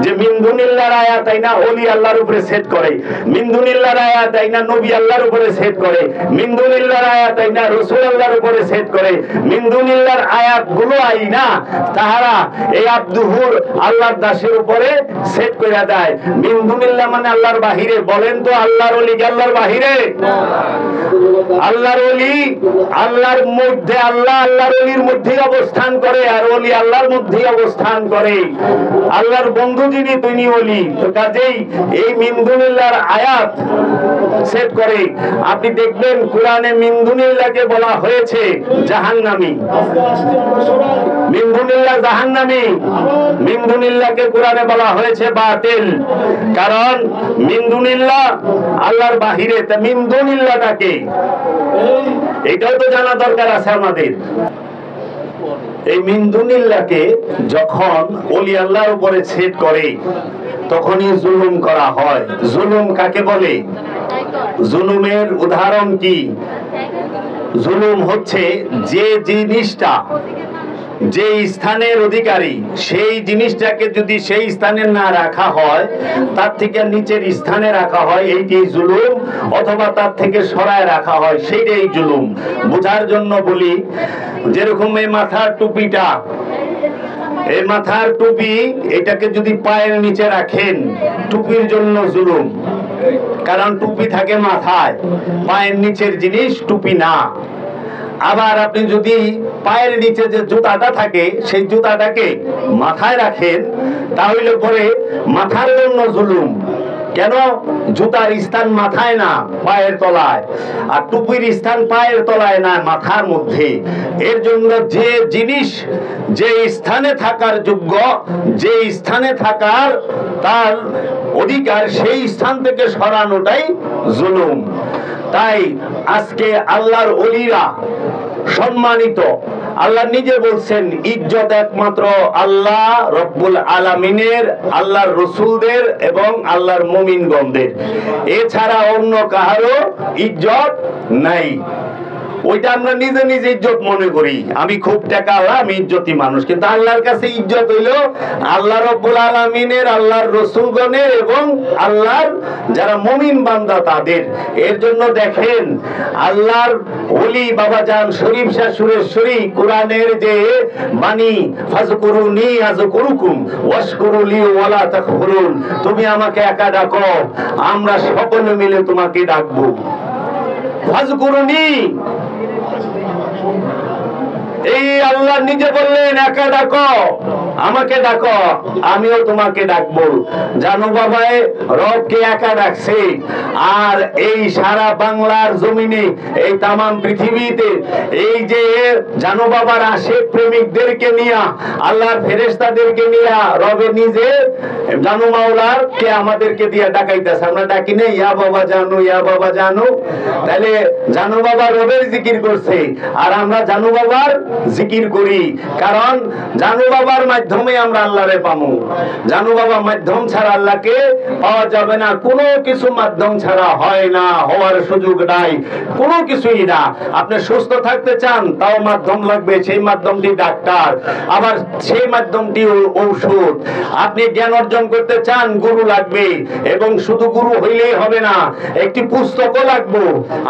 যে মিন দুনিল্লাহর আয়াত আইনা ওলি আল্লাহর উপরে সেট করে, মিন দুনিল্লাহর আয়াত আইনা নবী আল্লাহর উপরে সেট করে, মিন দুনিল্লাহর আয়াত আইনা রাসূল আল্লাহর উপরে সেট করে, মিন দুনিল্লাহর আয়াতগুলো আইনা তাহারা এই আব্দুহুর আল্লাহর দাসের উপরে সেট করে দেয়। মিন দুনিল্লাহ মানে আল্লাহর বাহিরে। বলেন তো আল্লাহর ওলি কি আল্লাহর বাহিরে? আল্লাহর ওলি আল্লাহর মধ্যে, আল্লাহ আল্লাহর ওলির মধ্যেই অবস্থান করে, আর ওলি আল্লাহর মধ্যেই অবস্থান করে। আল্লাহর বন্ধু যিনি তিনি ওলি। তো কাজেই এই মিন দুনিল্লাহর আয়াত সেট করে। আপনি দেখবেন কোরআনে মিন দুনিল্লাহকে বলা হয়েছে জাহান্নামী। মিন দুনিল্লাহ জাহান্নামী। মিন দুনিল্লাহকে কোরআনে বলা হয়েছে বাতিল। কারণ মিন দুনিল্লাহ আল্লাহর বাহিরে। তা মিন দুনিল্লাহটাকে এটাও তো জানা দরকার আছে আমাদের। এই মিন দুনিল্লাহকে যখন ওলি আল্লাহর উপরে সেট করে তখনই জুলুম করা হয়। জুলুম কাকে বলে? জুলুমের উদাহরণ কি? জুলুম হচ্ছে যে জিনিসটা যে স্থানের অধিকারী সেই জিনিসটাকে যদি সেই স্থানে না রাখা হয়, তার থেকে নিচের স্থানে রাখা হয়, এইটাই জুলুম। অথবা তার থেকে সরায় রাখা হয়, সেইটাই জুলুম। বোঝার জন্য বলি, যেরকম এই মাথার টুপিটা, এই মাথার টুপি এটাকে যদি পায়ের নিচে রাখেন টুপির জন্য জুলুম, কারণ টুপি থাকে মাথায়, পায়ের নিচের জিনিস টুপি না। আবার আপনি যদি পায়ের নিচে যে জুতাটা থাকে সেই জুতাটাকে মাথায় রাখেন তাহলে পরে মাথার জন্য জুলুম। কেন? জুতার স্থান মাথায় না, পায়ের তলায়, আর টুপির স্থান পায়ের তলায় না, মাথার মধ্যে। এর জন্য যে জিনিস যে স্থানে থাকার যোগ্য, যে স্থানে থাকার তার অধিকার, সেই স্থান থেকে সরানোটাই জুলুম। তাই আজকে আল্লাহর ওলিরা সম্মানিত। আল্লাহ নিজে বলছেন ইজ্জত একমাত্র আল্লাহ রব্বুল আলামিনের, আল্লাহর রসুলদের এবং আল্লাহর মুমিনগণদের। এছাড়া অন্য কারো ইজ্জত নাই। ওইটা আমরা নিজে নিজে ইজ্জত মনে করি, আমি খুব টাকাওয়ালা, আমি ইজ্জতি মানুষ। কিন্তু আল্লাহর কাছে ইজ্জত হইল আল্লাহ রব্বুল আলামিনের, আল্লাহর রসুলগণের এবং আল্লাহর যারা মুমিন বান্দা তাদের। এর জন্য দেখেন আল্লাহর ওলি বাবা জান শরীফ শাহ সুরেশ্বরী কোরআনের যে বাণী, ফাজকুরুনি আযকুরুকুম ওয়াশকুরুলি ওয়ালা তাকফুরুন, তুমি আমাকে একা ডাকো, আমরা সকলে মিলে তোমাকে ডাকবো। ফাজকুরুনি, এই আল্লাহ নিজে বললেন একা ডাকো, আমাকে ডাকো, আমিও তোমাকে ডাকবো। জানো বাবায় রবকে একা ডাকছে, আর এই সারা বাংলার জমিনে, এই তামাম পৃথিবীতে এই যে জানো বাবার আশেক প্রেমিকদেরকে নিয়া, আল্লাহর ফেরেশতাদেরকে নিয়া রবে নিজে জানু মাওলার কে আমাদেরকে দিয়ে ডাকাইতেছে। আমরা ডাকি না ইয়া বাবা জানু, ইয়া বাবা জানু? তাহলে জানু বাবা রবের জিকির করছে, আর আমরা জানু বাবার জিকির করি, কারণ জানু বাবার মাধ্যমে আমরা আল্লাহরে পাবো। জানু বাবা মাধ্যম ছাড়া আল্লাহকে পাওয়া যাবে না। কোনো কিছু মাধ্যম ছাড়া হয় না, হওয়ার সুযোগ নাই, কোনো কিছুই না। আপনি সুস্থ থাকতে চান, তাও মাধ্যম লাগবে, সেই মাধ্যমটি ডাক্তার, আবার সেই মাধ্যমটি ঔষধ। আপনি জ্ঞান অর্জন করতে চান, গুরু লাগবে, এবং শুধু গুরু হইলেই হবে না, একটি পুস্তকও লাগবে,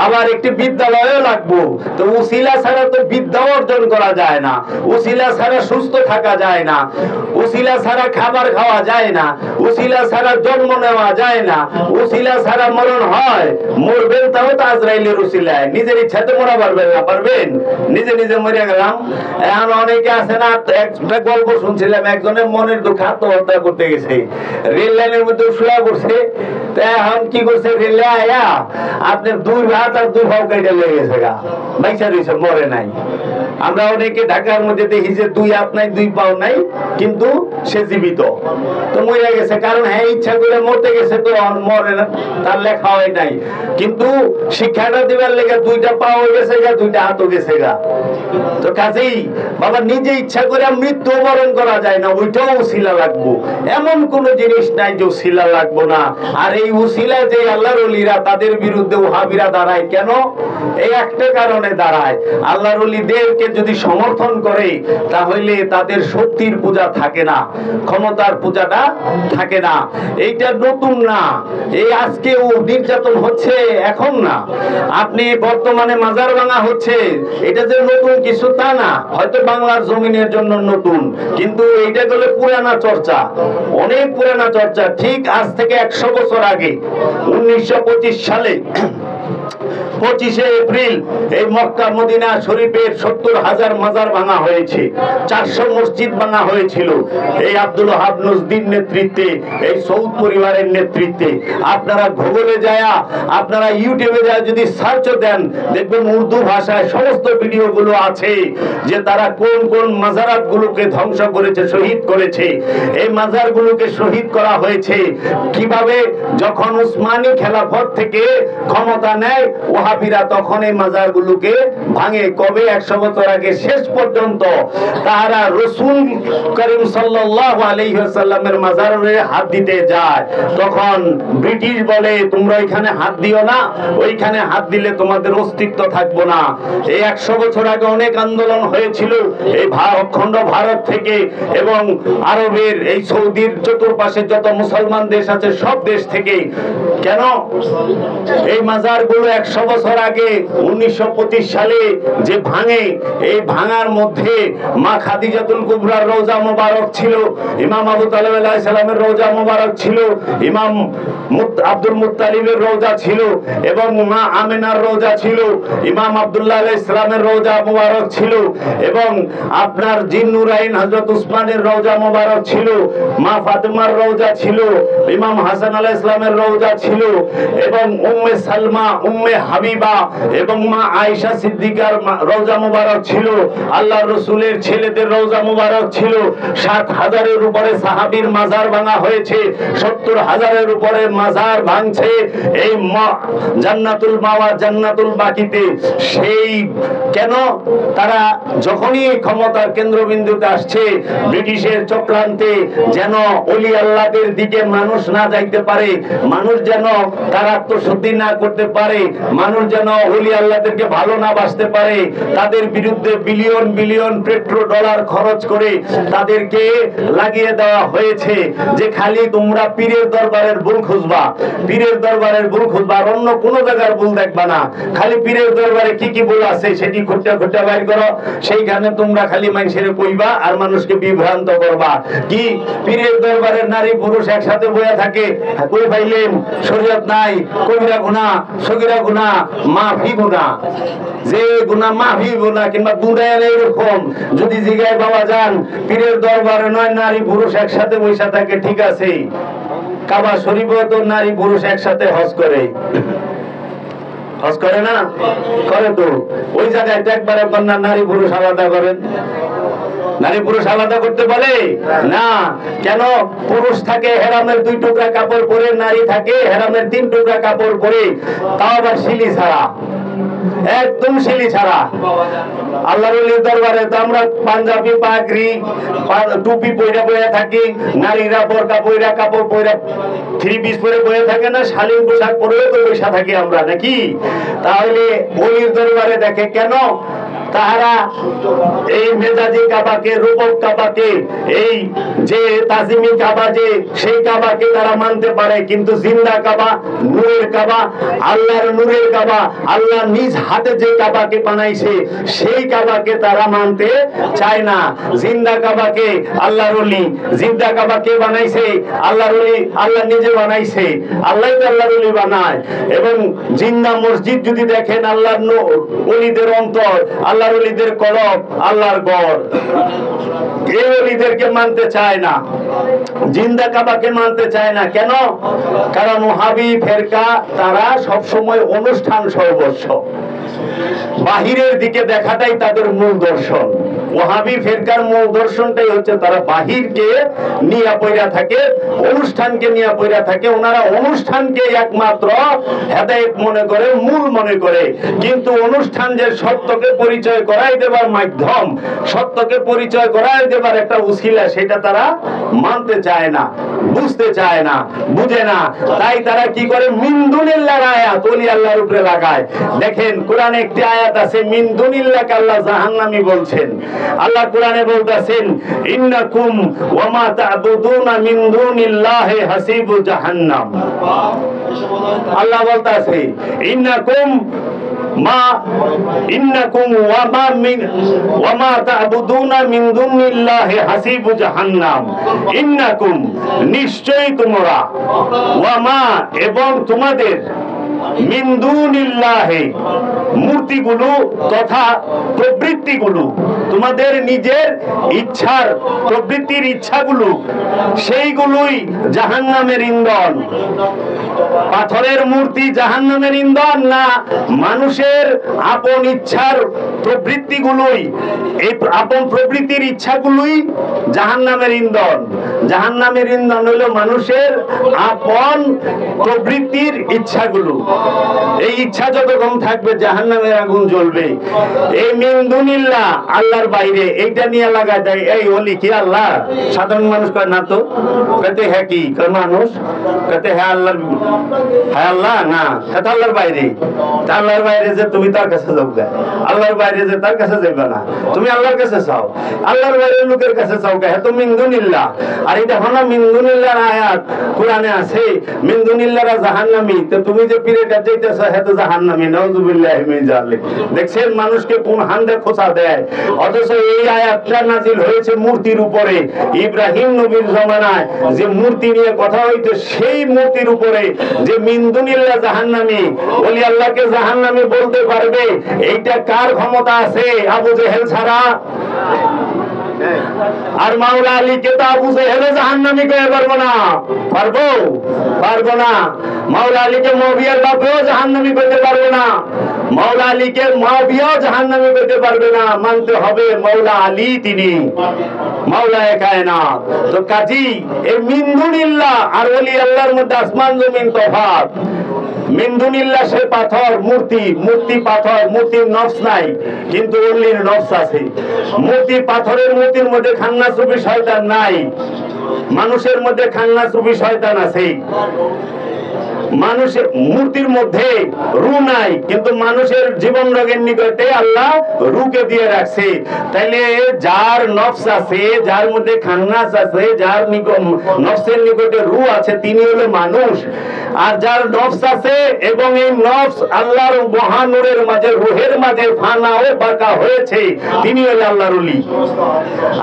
আবার একটি বিদ্যালয়ও লাগবে। তো উসিলা ছাড়া তো বিদ্যা অর্জন করা যায় না, উসিলা ছাড়া সুস্থ থাকা যায় না, উসিলা ছাড়া খাবার খাওয়া যায় না, উসিলা ছাড়া জন্ম নেওয়া যায় না, উসিলা ছাড়া মরণ হয়। মরবেন তাও তো আজরাইলের উসিলায়, নিজের ইচ্ছাতে মরা পারবেন না? পারবেন? নিজে নিজে মরে গেলাম। এখন অনেকে আছে না, একটা গল্প শুনছিলাম, একজনের মনের দুঃখ আত্মহত্যা করতে গেছে, রেল লাইনের মধ্যে শুয়া করছে। এখন কি করছে, রেলে আয়া আপনার দুই হাত আর দুই পাও কেটে লেগে গেছে, গা বাইচা রয়েছে, মরে নাই। আমরা অনেকে ঢাকার মধ্যে দেখি যে দুই হাত নাই, দুই পাও নাই, কিন্তু সে জীবিত। তো মরে গেছে, কারণ হ্যাঁ ইচ্ছা করে মরতে গেছে, তো মরে না, তার লেখা হয় নাই। কিন্তু শিক্ষাটা দিবার লেগে দুইটা পাও গেছে গা, দুইটা হাতও গেছে গা। তো কাজেই বাবা নিজে ইচ্ছা করে মৃত্যু বরণ করা যায় না, ওইটাও উসিলা লাগবো। এমন কোন জিনিস নাই যে উসিলা লাগবো না। আর এই উসিলা যে আল্লাহর ওলিরা, তাদের বিরুদ্ধে ওহাবিরা দাঁড়ায় কেন? এই একটা কারণে দাঁড়ায়, আল্লাহর ওলিদেরকে যদি সমর্থন করে, তাহলে তাদের শক্তির পূজা থাকে না, ক্ষমতার পূজাটা থাকে না। এইটা নতুন না, এই আজকেও নির্যাতন হচ্ছে, এখন না। আপনি বর্তমানে মাজার ভাঙা হচ্ছে, এটা যে নতুন কিছু তা না, হয়তো বাংলার জমিনের জন্য নতুন, কিন্তু এইটা হলো পুরানা চর্চা, অনেক পুরানা চর্চা। ঠিক আজ থেকে 100 বছর আগে 1925 সালে 25শে এপ্রিল এই মক্কা মদিনা শরীফের 70,000 মাজার ভাঙা হয়েছে, 400 মসজিদ ভাঙা হয়েছিল এই আব্দুল ওহাব নজদীর নেতৃত্বে, এই সৌদ পরিবারের নেতৃত্বে। আপনারা গুগলে যায়, আপনারা ইউটিউবে যায় যদি সার্চ দেন, দেখবেন উর্দু ভাষায় সমস্ত ভিডিওগুলো আছে যে তারা কোন কোন মাজারাত গুলোকে ধ্বংস করেছে, শহীদ করেছে। এই মাজারগুলোকে শহীদ করা হয়েছে কিভাবে? যখন উসমানী খেলাফত থেকে ক্ষমতা নেয় ওহাবিরা, তখন এই মাজারগুলোকে ভাঙে। কবে? 100 বছর আগে। শেষ পর্যন্ত তারা রাসূল করিম সাল্লাল্লাহু আলাইহি ওয়াসাল্লামের মাজারে হাত দিতে যায়, তখন ব্রিটিশ বলে তোমরা ওইখানে হাত দিও না, ওইখানে হাত দিলে তোমাদের অস্তিত্ব থাকবে না। এই 100 বছর আগে অনেক আন্দোলন হয়েছিল এই অখণ্ড ভারত থেকে এবং আরবের এই সৌদির চতুর্পাশে যত মুসলমান দেশ আছে সব দেশ থেকে। কেন? এই মাজারগুলো 100 বছর আগে 1925 সালে যে ভাঙে, এই ভাঙার মধ্যে মা খাদিজাতুল কুবরার রওজা মোবারক ছিল, ইমাম আবু তালেব আলাইহিস সালামের রওজা মোবারক ছিল, ইমাম আব্দুল মুত্তালিবের রওজা ছিল, এবং মা আমিনার রওজা ছিল, ইমাম আব্দুল্লাহ আলাইহিস সালামের রওজা মোবারক ছিল, এবং আপনার জিন্নুরাইন হযরত উসমানের রওজা মোবারক ছিল, মা ফাতেমার রওজা ছিল, ইমাম হাসান আলাইহিস সালামের রওজা ছিল, এবং উম্মে সালমা, উম্মে হাবিবা এবং মা আয়েশা সিদ্দিকার রওজা মোবারক ছিল, আল্লাহর রাসূলের ছেলেদের রওজা মোবারক ছিল। 7,000-এর উপরে সাহাবীর মাজার ভাঙা হয়েছে, 70,000-এর উপরে মাজার ভাঙছে এই জান্নাতুল মাওয়া, জান্নাতুল বাকিতে। সেই কেন? তারা যখনই ক্ষমতার কেন্দ্রবিন্দুতে আসছে, ব্রিটিশের চক্রান্তে যেন ওলি আল্লাহদের দিকে মানুষ না যাইতে পারে, মানুষ যেন তার আত্মশুদ্ধি না করতে পারে, মানুষ যেন ওলি আল্লাহদেরকে ভালো না বাসতে পারে, তাদের বিরুদ্ধে বিলিয়ন বিলিয়ন পেট্রো ডলার খরচ করে তাদেরকে লাগিয়ে দেওয়া হয়েছে যে খালি তোমরা পীরের দরবারের ভুল খুঁজবা, পীরের দরবারের ভুল খুঁজবা, আর অন্য কোনো জায়গার ভুল দেখবা না। খালি পীরের দরবারে কি কি ভুল আছে সেটি খুঁজতে খুঁজতে বাইর করো, সেইখানে তোমরা খালি মানুষের কইবা আর মানুষকে বিভ্রান্ত করবা। কি পীরের দরবারের নারী পুরুষ একসাথে বইয়া থাকে, কই পাইলেন? শরীয়ত নাই, কবিরা গুনাহ, সগীরা কবিরা গুনাহ মাফি গুনাহ, যে গুনাহ মাফি গুনাহ কিংবা গুনাহের এরকম যদি জিগায় বাবা যান পীরের দরবারে নয় নারী পুরুষ একসাথে বসে থাকে, ঠিক আছে, কাবা শরীফেও তো নারী পুরুষ একসাথে হজ করে, হজ করে না? করে তো। ওই জায়গায় তো একবার না নারী পুরুষ আলাদা করেন? নারী পুরুষ আলাদা করতে পারে না। কেন? পুরুষ থাকে হেরামের 2 টুকরা কাপড় পরে, নারী থাকে হেরামের 3 টুকরা কাপড় পরে, তাও আবার শিলি ছাড়া, একদম শিলি ছাড়া। আল্লাহর ওলির দরবারে তো আমরা পাঞ্জাবি পাগড়ি টুপি পরে বয়ে থাকি, নারীরা বোরকা পরে কাপড় পরে 3 পিস পরে বয়ে থাকে না, শালীন পোশাক পরে তো বসে থাকি আমরা নাকি? তাহলে ওলির দরবারে দেখে কেন তাহারা এই মেজাজি কাবাকে, রূপক কাবাকে, এই যে তাজিমি কাবা, যে সেই কাবাকে তারা মানতে পারে, কিন্তু জিন্দা কাবা, নূরের কাবা, আল্লাহর নূরের কাবা, আল্লাহ নিজ হাতে যে কাবাকে বানাইছে সেই কাবাকে তারা মানতে চায় না। জিন্দা কাবাকে আল্লাহর ওলি, জিন্দা কাবাকে বানাইছে আল্লাহর ওলি, আল্লাহ নিজে বানাইছে, আল্লাহই তো আল্লাহর ওলি বানায়। এবং জিন্দা মসজিদ যদি দেখেন আল্লাহর ওলিদের অন্তর, আল্লাহর ওলিদের কলব, আল্লাহর গড়, এই ওলিদেরকে মানতে চায় না, জিন্দা কাবাকে মানতে চায় না। কেন? কারণ ওহাবি ফেরকা তারা সব সময় অনুষ্ঠান সর্বস্ব, বাহিরের দিকে দেখাটাই তাদের মূল দর্শন। ওহাবি ফেরকার মূল দর্শনটাই হচ্ছে তারা বাহিরকে নিয়ে পয়রা থাকে, অনুষ্ঠানকে নিয়ে পয়রা থাকে। ওনারা অনুষ্ঠানকে একমাত্র হেদায়েত মনে করে, মূল মনে করে, কিন্তু অনুষ্ঠান যে সত্যকে পরিচয় করাই দেবার মাধ্যম, সত্যকে পরিচয় করাই দেবার একটা উসিলা, সেটা তারা মানতে চায় না, বুঝতে চায় না, বুঝে না। তাই তারা কি করে? মিন দুনিল্লাহর আয়াত ওলি আল্লাহর উপরে লাগায়। দেখেন কোরআনে একটি আয়াত আছে, মিন দুনিল্লাহকে আল্লাহ জাহান্নামী বলছেন। আল্লাহ কোরআনে বলতেছেন, ইন্নাকুম ওয়া মা তা'বুদুনা মিন দুনিল্লাহি হাসিবু জাহান্নাম। আল্লাহ বলতেছে ইন্নাকুম ওয়া মা তা'বুদুনা মিন দুনিল্লাহি হাসিবু জাহান্নাম। ইন্নাকুম নিশ্চয়ই তোমরা, ওয়া মা এবং তোমাদের, মিন দুনিল্লাহি মূর্তিগুলো তথা প্রবৃত্তিগুলো, তোমাদের নিজের ইচ্ছার প্রবৃত্তির ইচ্ছাগুলো, সেইগুলোই জাহান্নামের ইন্ধন। পাথরের মূর্তি জাহান্নামের ইন্ধন না, মানুষের আপন ইচ্ছার প্রবৃত্তিগুলোই, এই আপন প্রবৃত্তির ইচ্ছাগুলোই জাহান্নামের ইন্ধন। জাহান্নামের ইন্ধন হলো মানুষের আপন প্রবৃত্তির ইচ্ছাগুলো। এই ইচ্ছা যতক্ষণ থাকবে জাহান্নামের আগুন জ্বলবে। এই মিন দুনিল্লাহ আল্লাহর বাইরে, এইটা নিয়ে লাগায় দেয় এই ওলি কি আল্লাহ। সাধারণ মানুষ কয় না তো, কইতে হ্যাঁ কি কয় মানুষ, কইতে হ্যাঁ আল্লাহর, হ্যাঁ আল্লাহ না, এটা আল্লাহর বাইরে। আল্লাহর বাইরে যে তুমি তার কাছে যাবে, আল্লাহর বাইরে যে তার কাছে যাবে না, তুমি আল্লাহর কাছে চাও, আল্লাহর বাইরে লোকের কাছে চাও, হ্যাঁ তো মিন দুনিল্লাহ। আর এটা হলো মিন দুনিল্লাহর আয়াত কোরআনে আছে, মিন দুনিল্লাহরা জাহান্নামী। তো তুমি যে পীরেটা যাইতেছ হ্যাঁ তো জাহান্নামী, নাউযুবিল্লাহি মিন যালিক। দেখছেন মানুষকে কোন হান্দে খোঁচা দেয়। অথচ এই আয়াতটা নাজিল হয়েছে মূর্তির উপরে। ইব্রাহিম নবীর জমানায় যে মূর্তি নিয়ে কথা হইতো, সেই মূর্তির উপরে যে মিন দুনিল্লাহ জাহান্নামী, ওলি আল্লাহকে জাহান্নামী বলতে পারবে, এইটা কার ক্ষমতা আছে? আবু জেহেল ছাড়া। আর মাওলা আলীকে তো আবু জেহেল জাহান্নামী কয়ে পারবো না, পারবো? পারবো না। মাওলা আলীকে মুয়াবিয়ার বাপেও জাহান্নামী করতে পারবে না, মাওলা আলীকে মুয়াবিয়াও জাহান্নামী করতে পারবে না। মানতে হবে মাওলা আলী তিনি মাওলায়ে কায়নাত। তো কাজী এই মিন দুনিল্লাহ আর ওলি আল্লাহর মধ্যে আসমান জমিন তফাৎ। মিন দুনিল্লাহ সে পাথর, মূর্তি, মূর্তি পাথর, মূর্তির নফস নাই, কিন্তু ওলির নফস আছে। মূর্তি পাথরের মূর্তির মধ্যে খান্নাস রূপী শয়তান নাই, মানুষের মধ্যে খান্নাস রূপী শয়তান আছে। মানুষের মূর্তির মধ্যে রু নাই, কিন্তু মানুষের জীবন রোগের নিকটে আল্লাহ রুকে দিয়ে রাখছে। তাইলে যার নফস আছে, যার মধ্যে খান্নাস আছে, যার নফসের নিকটে রু আছে, তিনি হলো মানুষ। আর যার নফস আছে এবং এই নফস আল্লাহর মহানূরের মাঝে, রুহের মাঝে ফানা ও বাঁকা হয়েছে, তিনি হলো আল্লাহর ওলি।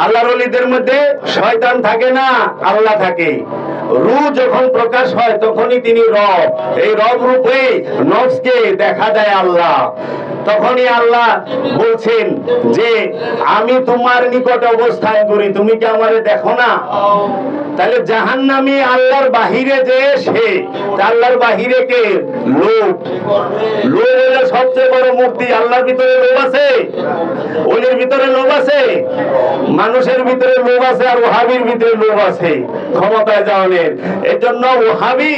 আল্লাহর ওলিদের মধ্যে শয়তান থাকে না, আল্লাহ থাকে। রূহ যখন প্রকাশ হয় তখনই তিনি রব। এই রব রূপে নফসকে দেখা দেয় আল্লাহ। তখনই আল্লাহ বলছেন যে আমি তোমার নিকটে অবস্থান করি, তুমি কি আমারে দেখো না? তাহলে জাহান্নামী আল্লাহর বাহিরে যে সে, আল্লাহর বাহিরে কে? লোভ। লোভ হলো সবচেয়ে বড় মূর্তি। আল্লাহর ভিতরে লোভ আছে, ওলির ভিতরে লোভ আছে, মানুষের ভিতরে লোভ আছে, আর ওহাবির ভিতরে লোভ আছে ক্ষমতায় যাওয়ানের। এর জন্য ওহাবি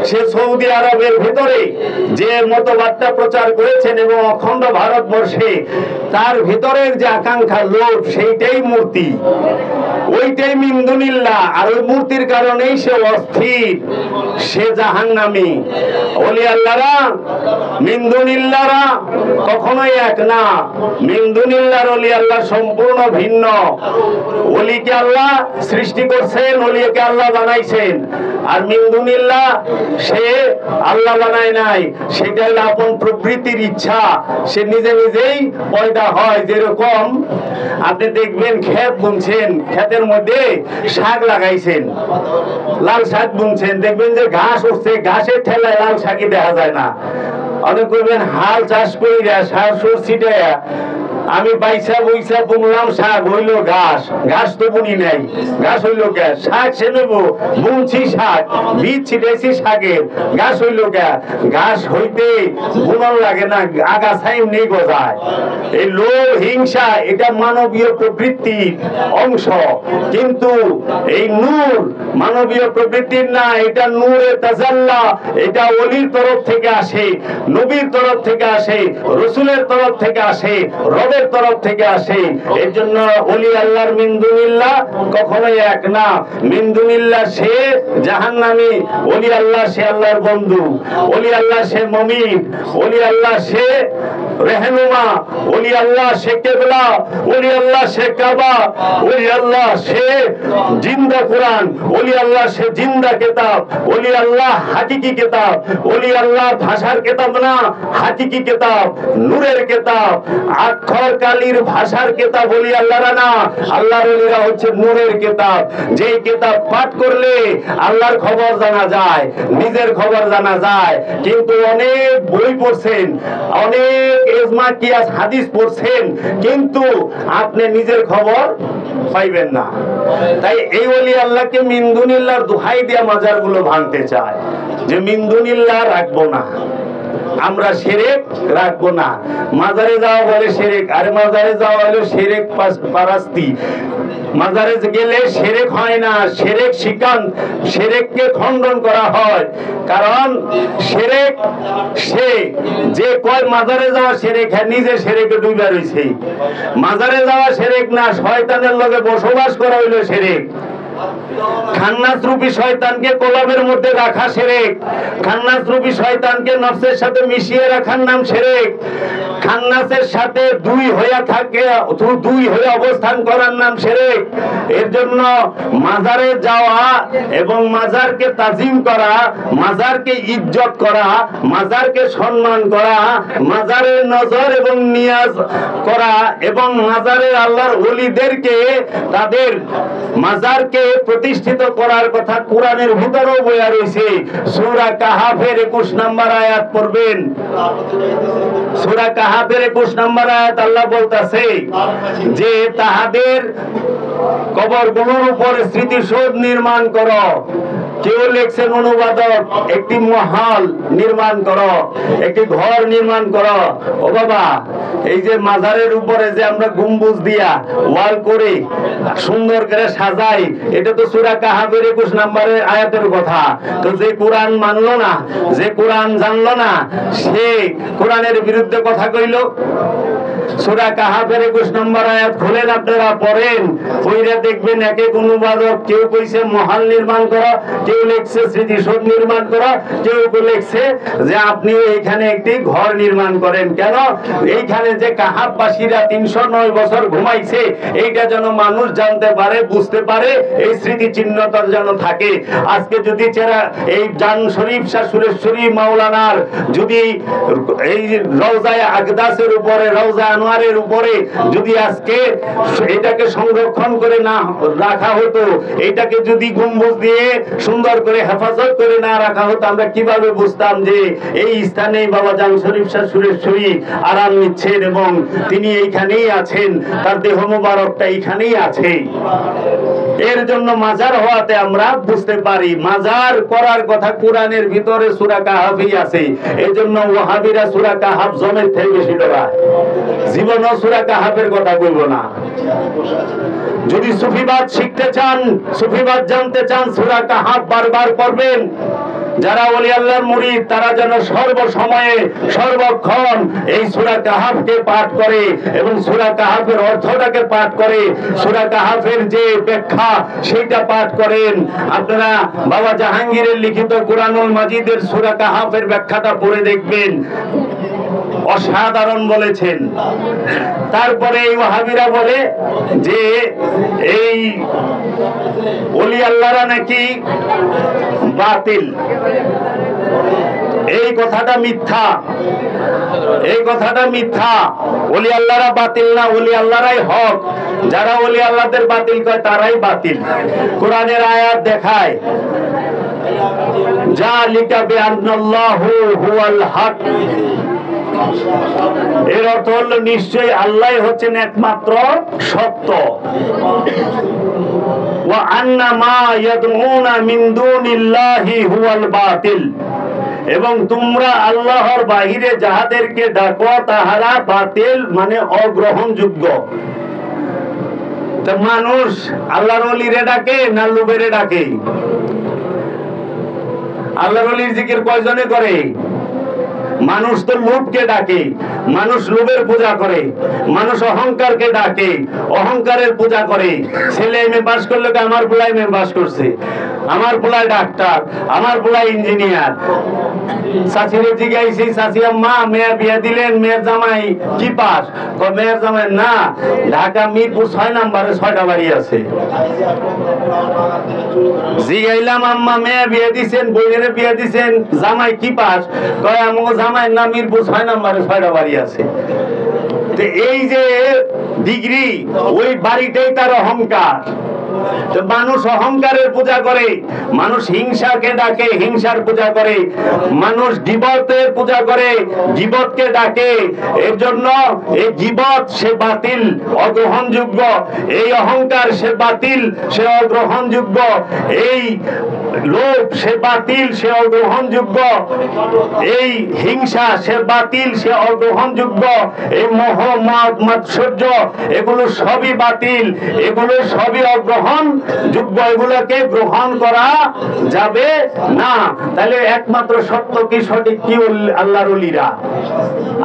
সে সৌদি আরবের ভিতরে যে মতবাদটা প্রচার করেছেন এবং অখণ্ড ভারতবর্ষে তার ভিতরের যে আকাঙ্ক্ষা, লোভ, সেইটাই মূর্তি, ওইটাই মিন্দুনিল্লাহ। আর ওই মূর্তির কারণেই সে অস্থির, সে জাহান্নামী। ওলি আল্লাহরা মিন্দুনিল্লাহরা কখনোই এক না। মিন্দুনিল্লাহর ওলি আল্লাহ সম্পূর্ণ ভিন্ন। ওলিকে আল্লাহ সৃষ্টি করছেন, ওলিকে আল্লাহ বানাইছেন। আর মিন্দুনিল্লাহ সে আল্লাহ বানায় নাই, সেটা হলো আপন প্রবৃত্তির ইচ্ছা, সে নিজে নিজেই পয়দা হয়। যেরকম আপনি দেখবেন ক্ষেত বুনছেন, ক্ষেতের মধ্যে শাক লাগাইছেন, লাল শাক বুনছেন, দেখবেন যে ঘাস উঠছে, ঘাসের ঠেলায় লাল শাকই দেখা যায় না। অনেক করবেন হাল চাষ করি সার সুর ছিটাইয়া আমি বাইসা বইসা বুনলাম, শাক হইল ঘাস, ঘাস তো বুনি নাই, ঘাস হইল গ্যাস, শাক সে নেব বুনছি শাক, বীজ ছিটাইছি শাকের, ঘাস হইল গ্যাস। ঘাস হইতে বুনন লাগে না, আগাছাই নেই গজায়। এই লোভ, হিংসা এটা মানবীয় প্রবৃত্তির অংশ, কিন্তু এই নূর মানবীয় প্রবৃত্তির না, এটা নূরে তাজাল্লা, এটা ওলির তরফ থেকে আসে, নবীর তরফ থেকে আসে, রসুলের তরফ থেকে আসে, রবের তরফ থেকে আসে। এর জন্য ওলি আল্লাহর মিন্দুনিল্লাহ কখনোই এক না। মিন্দুনিল্লাহ সে জাহান্নামী, ওলি আল্লাহ সে আল্লাহর বন্ধু, ওলি আল্লাহ সে মুমিন, ওলি আল্লাহ সে রেহনুমা, ওলি আল্লাহ সে কেবলা, ওলি আল্লাহ সে কাবা, ওলি আল্লাহ সে জিন্দা কোরআন, ওলি আল্লাহ সে জিন্দা কিতাব, ওলি আল্লাহ হাকিকি কিতাব, ওলি আল্লাহ ভাষার কিতাব না, হাকিকি কিতাব, নূরের কিতাব, আক্ষর কালির ভাষার কিতাব ওলি আল্লাহরা না। আল্লাহর ওলিরা হচ্ছে নূরের কিতাব, যেই কিতাব পাঠ করলে আল্লাহর খবর জানা যায়, নিজের খবর জানা যায়। কিন্তু অনেক বই পড়ছেন, অনেক ইজমা কিয়াস হাদিস পড়ছেন, কিন্তু আপনি নিজের খবর পাইবেন না। তাই এই ওলি আল্লাহকে মিন্দুনিল্লাহর দোহাই দিয়া মাজারগুলো ভাঙতে চায় যে মিন্দুনিল্লাহ রাখবো না, আমরা শিরক রাখবো না। মাজারে যাওয়া বলে শিরক, আরে মাজারে যাওয়া হলো শিরক পারাস্তি। মাজারে গেলে শিরক হয় না, শিরক শিকান, শিরককে খণ্ডন করা হয়। কারণ শিরক সে যে কয় মাজারে যাওয়া শিরক, হ্যাঁ নিজে শিরকে ডুবে রয়েছে। মাজারে যাওয়া শিরক না, শয়তানের লগে বসবাস করা হইলো শিরক। খান্নাস রূপী শয়তানকে কোলাবের মধ্যে রাখা শিরক, খান্নাস রূপী শয়তানকে নফসের সাথে মিশিয়ে রাখার নাম শিরক, খান্নাসের সাথে দুই হয়ে থাকে, দুই হয়ে অবস্থান করার নাম শিরক। এর জন্য মাজারে যাওয়া এবং মাজারকে তাজিম করা, মাজারকে ইজ্জত করা, মাজারকে সম্মান করা, মাজারের নজর এবং নিয়াজ করা, এবং মাজারের আল্লাহর ওলিদেরকে তাদের মাজারকে প্রতিষ্ঠিত করার কথা কোরআনের ভিতরেও বলা রয়েছে। সূরা কাহাফের 21 নম্বর আয়াত পড়বেন। সূরা কাহাফের 21 নম্বর আয়াত আল্লাহ বলতেছে যে তাহাদের কবরগুলোর উপর স্মৃতিসৌধ নির্মাণ করো। কেউ লিখছেন অনুবাদক একটি মহল নির্মাণ করো, একটি ঘর নির্মাণ করো। ও বাবা, এই যে মাজারের উপরে যে আমরা গম্বুজ দিয়া ওয়াল করে সুন্দর করে সাজাই, এটা তো সূরা কাহাফের 21 নম্বরের আয়াতের কথা। তো যে কোরআন মানলো না, যে কোরআন জানলো না, সে কোরআনের বিরুদ্ধে কথা কইল। সূরা কাহাফের 21 নম্বর আয়াত খুলেন, আপনারা পড়েন, পড়ে দেখবেন এক এক অনুবাদক কেউ কইছে মহল নির্মাণ করা, কেউ লিখছে স্মৃতিসৌধ নির্মাণ করা, কেউ লিখছে যে আপনি এইখানে একটি ঘর নির্মাণ করেন। কেন? এইখানে যে কাহাফবাসীরা 309 বছর ঘুমাইছে, এইটা যেন মানুষ জানতে পারে, বুঝতে পারে, এই স্মৃতি চিহ্নটার যেন থাকে। আজকে যদি এই জান শরীফ শাহ সুরেশ্বরী মাওলানার যদি এই রওজায়ে আকদাসের উপরে, রওজা জানোয়ারের উপরে যদি আজকে এটাকে সংরক্ষণ করে না রাখা হতো, এটাকে যদি গম্বুজ দিয়ে সুন্দর করে হেফাজত করে না রাখা হতো, আমরা কিভাবে বুঝতাম যে এই স্থানেই বাবা জান শরীফ শাহ সুরেশ্বরী আরাম নিচ্ছেন এবং তিনি এইখানেই আছেন, তার দেহ মোবারকটা এইখানেই আছে। এর জন্য মাজার হওয়াতে আমরা বুঝতে পারি মাজার করার কথা কোরআনের ভিতরে সূরা কাহাফই আছে। এজন্য ওয়াহাবিরা সূরা কাহাফ জমের থেকে বেশি ডরা, জীবনও সূরা কাহাফের কথা কইব না। যদি সুফিবাদ শিখতে চান, সুফিবাদ জানতে চান, সূরা কাহাফ বারবার পড়বেন। যারা ওলি আল্লাহর মুরিদ তারা যেন সর্বসময়ে সর্বক্ষণ এই সূরা কাহাফকে পাঠ করে এবং সূরা কাহাফের অর্থটাকে পাঠ করে, সূরা কাহাফের যে ব্যাখ্যা সেইটা পাঠ করেন। আপনারা বাবা জাহাঙ্গীরের লিখিত কুরআনুল মাজিদের সূরা কাহাফের ব্যাখ্যাটা পড়ে দেখবেন, অসাধারণ বলেছেন। তারপরে এই ওয়াহাবিরা বলে যে এই ওলি আল্লাহরা নাকি বাতিল। এই কথাটা মিথ্যা, এই কথাটা মিথ্যা। ওলি আল্লাহরা বাতিল না, ওলি আল্লাহরাই হক। যারা ওলি আল্লাহদের বাতিল করে তারাই বাতিল। কোরআনের আয়াত দেখায় যালিকা বিআন্নাল্লাহু হুয়াল হক, এর অর্থ হলো নিশ্চয়ই আল্লাহ হচ্ছেন একমাত্র সত্য। ওয়া আন্না মা ইয়াদউনা মিন দুনিল্লাহি হুয়াল বাতিল, এবং তোমরা আল্লাহর বাহিরে যাহাদেরকে ডাকো তাহারা বাতিল মানে অগ্রহণযোগ্য। তা মানুষ আল্লাহর ওলিরে ডাকে না লোভেরে ডাকে? আল্লাহর ওলির জিকির কয়জনে করে? মানুষ তো লোভকে ডাকে, মানুষ লোভের পূজা করে, মানুষ অহংকারকে ডাকে, অহংকারের পূজা করে। ছেলে এমএ পাস করলে আমার পোলা এমএ পাস করছে, আমার পোলা ডাক্তার, আমার পোলা ইঞ্জিনিয়ার। চাচিরে জিজ্ঞাসি, চাচি আম্মা মেয়ে বিয়ে দিলেন, মেয়ের জামাই কি পাস? মেয়ের জামাই না, ঢাকা মিরপুর 6 নম্বরে 6টা বাড়ি আছে। জিগাইলাম আম্মা মেয়ে বিয়ে দিছেন, বোনের বিয়ে দিছেন, জামাই কি পাস? কয় আমগো জামাই না মিরপুর 6 নম্বরে 6টা বাড়ি আছে। তো এই যে ডিগ্রি, ওই বাড়িটাই তার অহংকার। মানুষ অহংকারের পূজা করে, মানুষ হিংসাকে ডাকে, হিংসার পূজা করে, মানুষ গীবতের পূজা করে, গীবতকে ডাকে। এর জন্য এই গীবত সে বাতিল, অগ্রহণযোগ্য। এই অহংকার সে বাতিল, সে অগ্রহণযোগ্য। এই লোভ সে বাতিল, সে অগ্রহণযোগ্য। এই হিংসা সে বাতিল, সে অগ্রহণযোগ্য। এই মোহ মাৎসর্য এগুলো সবই বাতিল, এগুলো সবই অগ্রহণযোগ্য, এগুলোকে গ্রহণ করা যাবে না। তাহলে একমাত্র সত্য কি, সঠিক কি? আল্লাহর ওলিরা,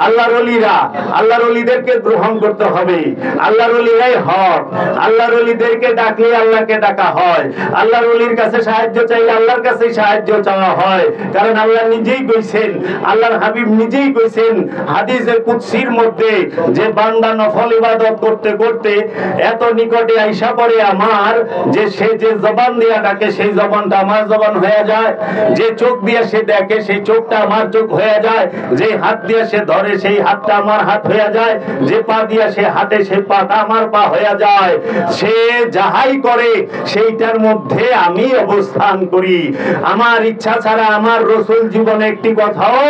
আল্লাহর ওলিরা, আল্লাহর ওলিদেরকে গ্রহণ করতে হবে। আল্লাহর ওলিরাই হক। আল্লাহর ওলিদেরকে ডাকলে আল্লাহকে ডাকা হয়। আল্লাহর ওলির কাছে সাহায্য চাইলে আল্লাহর কাছে সাহায্য চাওয়া হয়। কারণ আল্লাহ নিজেই কইছেন, আল্লাহর হাবিব নিজেই কইছেন হাদিসে কুদসির মধ্যে যে বান্দা নফল ইবাদত করতে করতে এত নিকটে আইসা পড়ে আমার, যে সে যে জবান দিয়া ডাকে সেই জবানটা আমার জবান হয়ে যায়, যে চোখ দিয়ে সে দেখে সেই চোখটা আমার চোখ হয়ে যায়, যে হাত দিয়ে সে ধরে সেই হাতটা আমার হাত হয়ে যায়, যে পা দিয়ে সে হাঁটে সেই পাটা আমার পা হয়ে যায়। সে যাহাই করে সেইটার মধ্যে আমি অবস্থান করি। আমার ইচ্ছা ছাড়া আমার রাসূল জীবনে একটি কথাও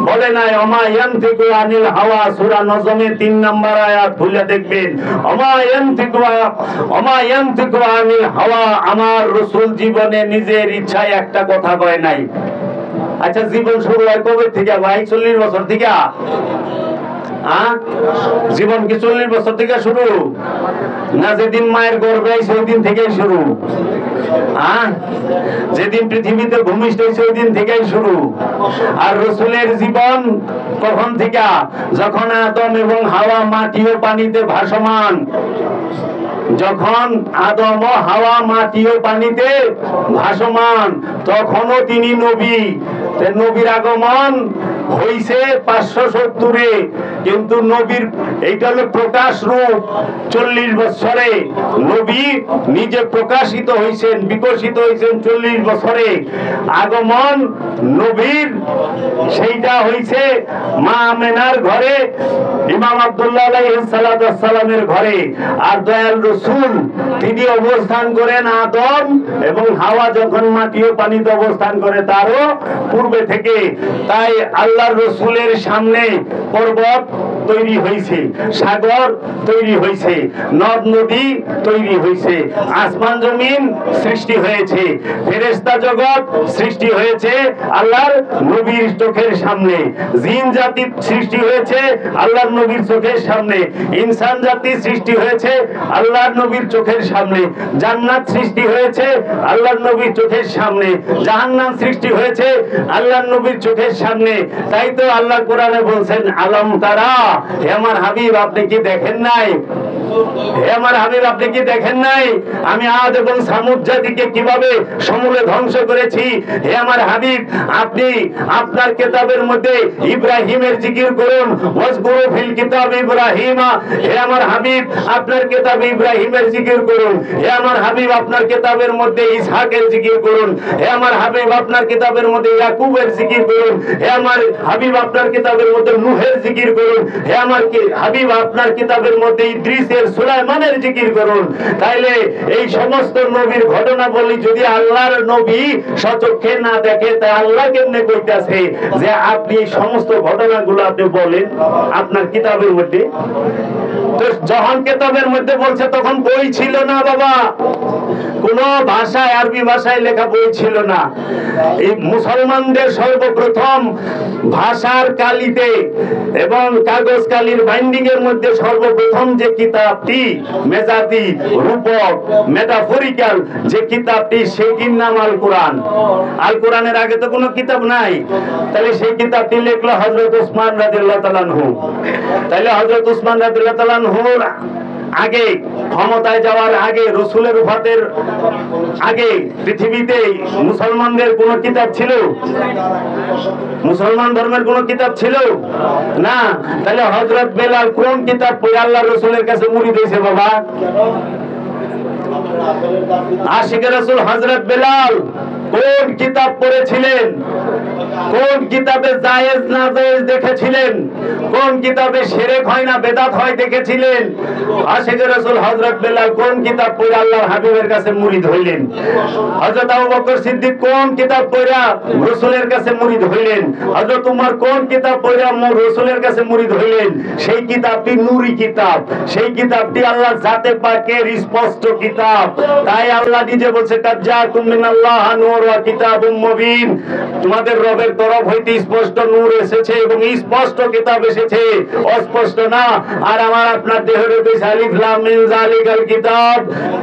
বলে নাই। ওমা ইয়ানতিকু আনিল হাওয়া, সূরা নজমে 3 নম্বর আয়াত খুলে দেখবেন। ওমা ইয়ানতিকু আনিল হাওয়া, আমার রাসূল জীবনে নিজের ইচ্ছায় একটা কথা কয় নাই। আচ্ছা, জীবন শুরু হয় কবে থেকে ভাই? 40 বছর থেকে? জীবন কি 40 বছর থেকে শুরু? না যেদিন মায়ের গর্ভে আইছে ওই দিন থেকেই শুরু? যেদিন পৃথিবীতে ভূমিষ্ঠ হয়েছে ওই দিন থেকেই শুরু। আর রাসূলের জীবন কখন থেকে? যখন আদম এবং হাওয়া মাটি ও পানিতে ভাসমান, যখন আদম ও হাওয়া মাটি ও পানিতে ভাসমান তখনও তিনি নবী। নবীর আগমন হইছে 570-এ, কিন্তু নবীর এইটা হলো প্রকাশ রূপ। 40 বছরে নবী নিজে প্রকাশিত হয়েছেন, বিকশিত হয়েছেন 40 বছরে। আগমন নবীর সেইটা হয়েছে মা আমেনার ঘরে, ইমাম আব্দুল্লাহ আলাইহিস সালামের ঘরে। আর দয়াল রসুল তিনি অবস্থান করেন আদম এবং হাওয়া যখন মাটি ও পানিতে অবস্থান করে তারও পূর্বে থেকে। তাই আল্লাহর রসুলের সামনে পর্বত তৈরি হয়েছে, সাগর তৈরি হয়েছে, নদ নদী তৈরি হয়েছে, আসমান জমিন সৃষ্টি হয়েছে, ফেরেশতা জগৎ সৃষ্টি হয়েছে আল্লাহর নবীর চোখের সামনে, জিন জাতি সৃষ্টি হয়েছে আল্লাহর নবীর চোখের সামনে, ইনসান জাতি সৃষ্টি হয়েছে আল্লাহর নবীর চোখের সামনে, জান্নাত সৃষ্টি হয়েছে আল্লাহর নবীর চোখের সামনে, জাহান্নাম সৃষ্টি হয়েছে আল্লাহর নবীর চোখের সামনে। তাই তো আল্লাহ কোরআনে বলছেন আলম তারা, হে আমার হাবিব আপনি কি দেখেন নাই, হে আমার হাবিব আপনি কি দেখেন নাই আমি আদ এবং সামুদ জাতিকে কিভাবে সমূলে ধ্বংস করেছি। হে আমার হাবিব আপনি আপনার কিতাবের মধ্যে ইব্রাহিমের জিকির করুন, ওয়াজকুরু ফিল কিতাব ইব্রাহিমা। হে আমার হাবিব আপনার কিতাবে ইব্রাহিমের জিকির করুন। হে আমার হাবিব আপনার কিতাবের মধ্যে ইসহাকের জিকির করুন। হে আমার হাবিব আপনার কিতাবের মধ্যে ইয়াকুবের জিকির করুন। হে আমার হাবিব আপনার কিতাবের মধ্যে নূহের জিকির করুন। হে আমার হাবিব আপনার কিতাবের মধ্যে ইদ্রিসের, সুলাইমানের জিকির করুন। তাইলে এই সমস্ত নবীর ঘটনা বলি যদি আল্লাহর নবী সচক্ষে না দেখে তা আল্লাহ কেমনে কইতাছে যে আপনি এই সমস্ত ঘটনাগুলো আপনি বলেন আপনার কিতাবের মধ্যে? তো যখন কিতাবের মধ্যে বলছে তখন বই ছিল না বাবা, কোন ভাষায় আরবি ভাষায় লেখা বই ছিল না। এই মুসলমানদের সর্বপ্রথম ভাষার কালিতে এবং কাগজ কালির বাইন্ডিং এর মধ্যে সর্বপ্রথম যে কিতাবটি মেজাজি, রূপক, মেটাফরিক্যাল যে কিতাবটি সেটির নাম আল কোরআন। আল কোরআনের আগে তো কোনো কিতাব নাই, তাহলে সেই কিতাবটি লিখলো হযরত উসমান রাদিয়াল্লাহু তাআলা আনহু। তাহলে হযরত উসমান রাদিয়াল্লাহু তাআলা আনহুর আগে, ক্ষমতায় যাওয়ার আগে, রসুলের ওফাতের আগে পৃথিবীতে মুসলমানদের কোন কিতাব ছিল? মুসলমান ধর্মের কোন কিতাব ছিল না। তাহলে হযরত বেলাল কোন কিতাব পড়ে আল্লাহ রসুলের কাছে মুরিদ হয়েছে বাবা? আশিকে রাসূল হযরত বেলাল কোন কিতাব পড়েছিলেন? কোন কিতাবে জায়েজ না জায়েজ দেখেছিলেন? কোন কিতাবে শিরক হয় না বেদাত হয় দেখেছিলেন? আশিকে রাসূল হযরত বেলাল কোন কিতাব পড়ে আল্লাহর হাবিবের কাছে মুরিদ হইলেন? হযরত আবু বকর সিদ্দিক কোন কিতাব পড়ে রাসূলের কাছে মুরিদ হইলেন? হযরত উমর কোন কিতাব পড়ে রাসূলের কাছে মুরিদ হইলেন? সেই কিতাবটি নূরি কিতাব, সেই কিতাবটি আল্লাহর জাতে পাকের স্পষ্ট কিতাব। তাই আল্লাহ নিজে বলছে কাজ্জাকুম মিনাল্লাহ নূর ওয়া কিতাবুম মুবিন, তোমাদের রবের তরফ হইতে স্পষ্ট নূর এসেছে এবং স্পষ্ট কিতাব এসেছে, অস্পষ্ট না। আর আমার আপনার দেহের উপরে আলিফ লাম মিম যালিকাল কিতাব,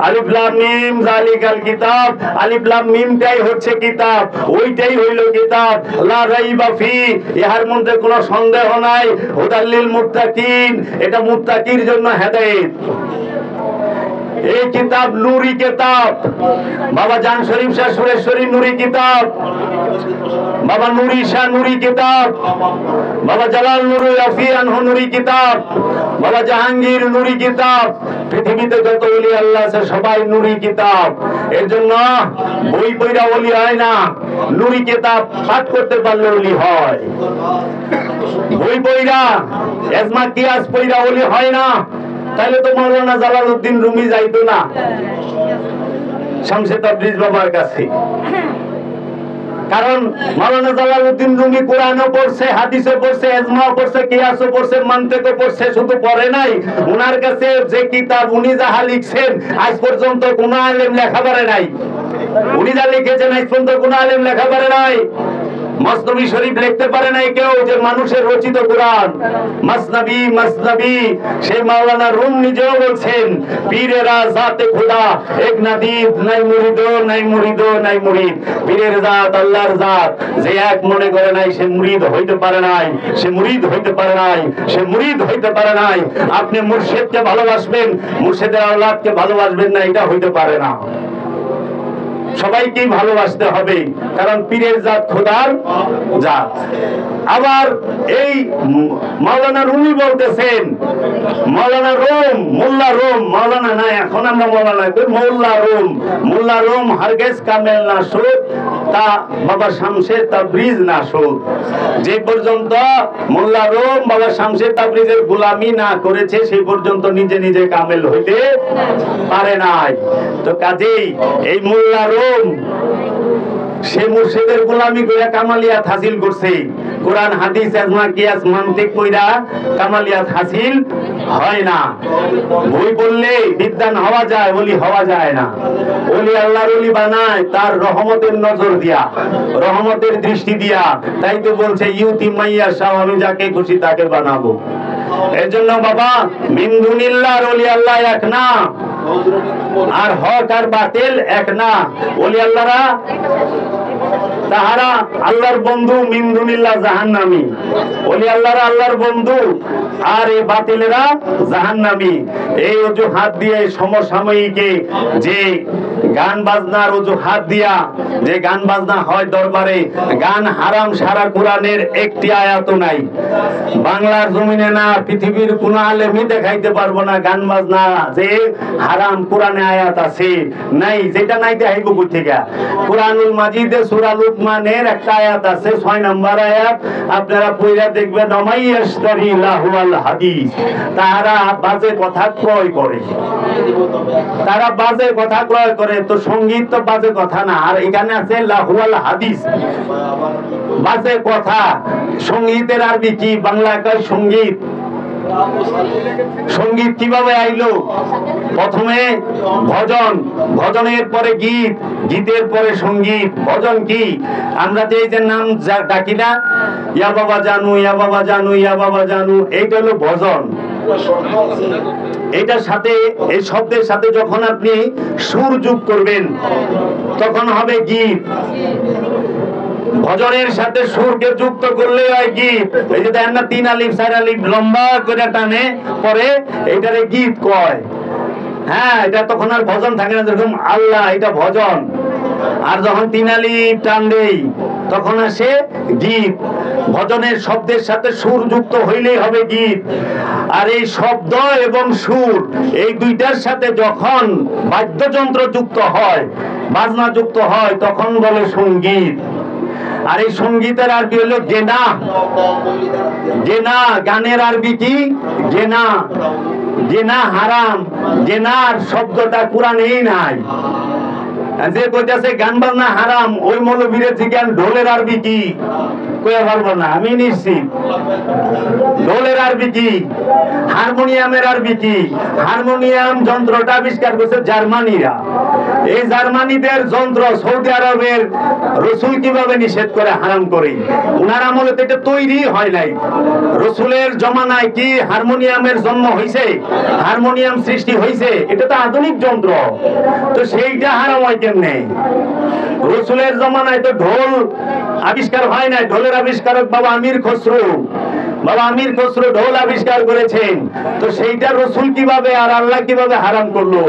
আলিফ লাম মিম যালিকাল কিতাব, আলিফ লাম মিমটাই হচ্ছে কিতাব, ওইটাই হইল কিতাব। লা রাইবা ফি, ইহার মধ্যে কোনো সন্দেহ নাই। হুদাল লিল মুত্তাকিন, এটা মুত্তাকির জন্য হেদায়েত। এই কিতাব নূরি কিতাব। বাবা জান শরীফ শাহ সুরেশ্বরী নূরি কিতাব, বাবা নুরি শাহ নূরি কিতাব, বাবা জালাল নুরু ইয়াফি আনহু নূরি কিতাব, বাবা জাহাঙ্গীর নূরি কিতাব। পৃথিবীতে যত ওলি আল্লাহ আছে সবাই নূরি কিতাব। এর জন্য বই পড়া ওলি হয় না, নূরি কিতাব পাঠ করতে পারলে ওলি হয়। বই পড়া এজমা কিয়াস পড়া ওলি হয় না। তাহলে তো মাওলানা জালালউদ্দিন রুমি যাইতো না শামসে তাবরিজ বাবার কাছে, কারণ মাওলানা জালালউদ্দিন রুমি কোরআনও পড়ছে, হাদিসও পড়ছে, ইজমাও পড়ছে, কিয়াসও পড়ছে, মানতিকও পড়ছে। শুধু পড়ে নাই, উনার কাছে যে কিতাব উনি যাহা লিখছেন আজ পর্যন্ত কোন আলেম লেখা পারে নাই। উনি যা লিখেছেন আজ পর্যন্ত কোন আলেম লেখা পারে নাই। মসনবী শরীফ লিখতে পারে নাই কেউ, যে মানুষের রচিত কোরআন। মসনবী মসনবী সেই মাওলানা রুম নিজেও বলছেন পীরেরা জাতে খোদা এক নাদিদ নাই মুরিদ নাই মুরিদ নাই মুরিদ। পীরের জাত আল্লাহর জাত, যে এক মনে করে নাই সে মুরিদ হইতে পারে নাই, সে মুরিদ হইতে পারে নাই, সে মুরিদ হইতে পারে নাই। আপনি মুর্শিদকে ভালোবাসবেন, মুর্শিদের আওলাদকে ভালোবাসবেন না, এটা হইতে পারে না। সবাইকেই ভালোবাসতে হবে, কারণ পীরের জাত খোদার জাত। আবার এই মাওলানা রুমি বলতেছেন, মাওলানা রোম, মোল্লা রোম, মাওলানা না, এখন আমরা মাওলানা কই, মোল্লা রোম হারগেজ কামেল না শুদ, তা বাবা শামসে তাবরিজ না শুদ। যে পর্যন্ত মোল্লা রোম বাবা শামসে তাবরিজের গোলামি না করেছে সেই পর্যন্ত নিজে নিজে কামেল হইতে পারে নাই। তো কাজেই এই মোল্লা রোম সে মুর্শিদের গোলামি কইরা কামালিয়াত হাসিল করছে, কোরআন হাদিস আজমা কিয়াস মানতিক কইরা কামালিয়াত হাসিল হয় না। বই পড়লে বিদ্বান হওয়া যায়, ওলি হওয়া যায় না। ওলি আল্লাহর ওলি বানায় তার রহমতের নজর দিয়া, রহমতের দৃষ্টি দিয়া। তাই তো বলছে ইউতি মাইয়া শাহ, আমি যাকে খুশি তাকে বানাবো। এর জন্য বাবা মিন দুনিল্লাহর ওলি আল্লাহ এক না, আর হক আর বাতিল এক না। ওলি আল্লাহরা তাহারা আল্লাহর বন্ধু, মিন দুনিল্লাহ জাহান্নামী। ওলি আল্লাহরা আল্লাহর বন্ধু, আর এই বাতিলেরা জাহান্নামী। এই অজুহাত দিয়ে সমসাময়িকে যে গান বাজনার অজুহাত দিয়া যে গান বাজনা হয় দরবারে, গান হারাম সারা কোরআনের একটি আয়াত নাই। বাংলার জমিনে না, পৃথিবীর কোন আলেমই দেখাইতে পারবো না গান বাজনা যে হারাম কোরআনে আয়াত আছে, নাই। যেটা নাই দেখাইবো কই থেকে? কোরআনুল মাজিদে সূরা লুকমানের একটা আয়াত আছে, 6 নম্বর আয়াত, আপনারা পড়ে দেখবেন, অমাইয়াশতারি লাহুল হাদিস। তারা বাজে কথা ক্রয় করে, তারা বাজে কথা ক্রয় করে। তো সঙ্গীত তো বাজে কথা না, আর এখানে আছে লাহুল হাদিস, বাজে কথা। সঙ্গীতের আরবি কি? বাংলা কয় সঙ্গীত। সঙ্গীত কিভাবে আইলো? প্রথমে ভজন, ভজনের পরে গীত, গীতের পরে সঙ্গীত। ভজন কি? আমরা যে এই যে নাম ডাকি না, ইয়া বাবা জানু, ইয়া বাবা জানু, ইয়া বাবা জানু, এইটা হলো ভজন। এটার সাথে, এই শব্দের সাথে যখন আপনি সুর যোগ করবেন তখন হবে গীত। ভজনের সাথে সুরকে যুক্ত করলে হয় গীত। এই যে দেখেন না, 3 আলিফ 4 আলিফ লম্বা করে টানে পরে, এইটারে গীত কয়। হ্যাঁ, এটা তখন আর ভজন থাকে না, যেরকম আল্লাহ, এটা ভজন। আর যখন 3 আলিফ টান দেই তখন আসে গীত। ভজনের শব্দের সাথে সুর যুক্ত হইলেই হবে গীত। আর এই শব্দ এবং সুর, এই দুইটার সাথে যখন বাদ্যযন্ত্র যুক্ত হয়, বাজনা যুক্ত হয়, তখন বলে সঙ্গীত। আর এই সঙ্গীতের আরবি হলো গেনা। গেনা, গানের আরবি কি? গেনা। গেনা হারাম, গেনার শব্দটা কোরআনেই নাই। যে কইতাছে গান বাজনা হারাম, ওই মৌলবীরে জিজ্ঞান ঢোলের আরবি কি? কইয়া পারবো না, আমি নিশ্চিত। ঢোলের আরবি কি? হারমোনিয়ামের আরবি কি? হারমোনিয়াম যন্ত্রটা আবিষ্কার করছে জার্মানিরা। এই জার্মানিদের যন্ত্র সৌদি আরবের রসুল কিভাবে নিষেধ করে, হারাম করে? উনার আমলে তো এটা তৈরি হয় নাই। রসুলের জমানায় কি হারমোনিয়ামের জন্ম হয়েছে? হারমোনিয়াম সৃষ্টি হয়েছে? এটা তো আধুনিক যন্ত্র, তো সেইটা হারাম হয় কেমনে? রসুলের জমানায় তো ঢোল আবিষ্কার হয় নাই। ঢোলের আবিষ্কারক বাবা আমির খসরু। বাবা আমির খসরু ঢোল আবিষ্কার করেছেন। তো সেইটা রসুল কিভাবে আর আল্লাহ কিভাবে হারাম করলো?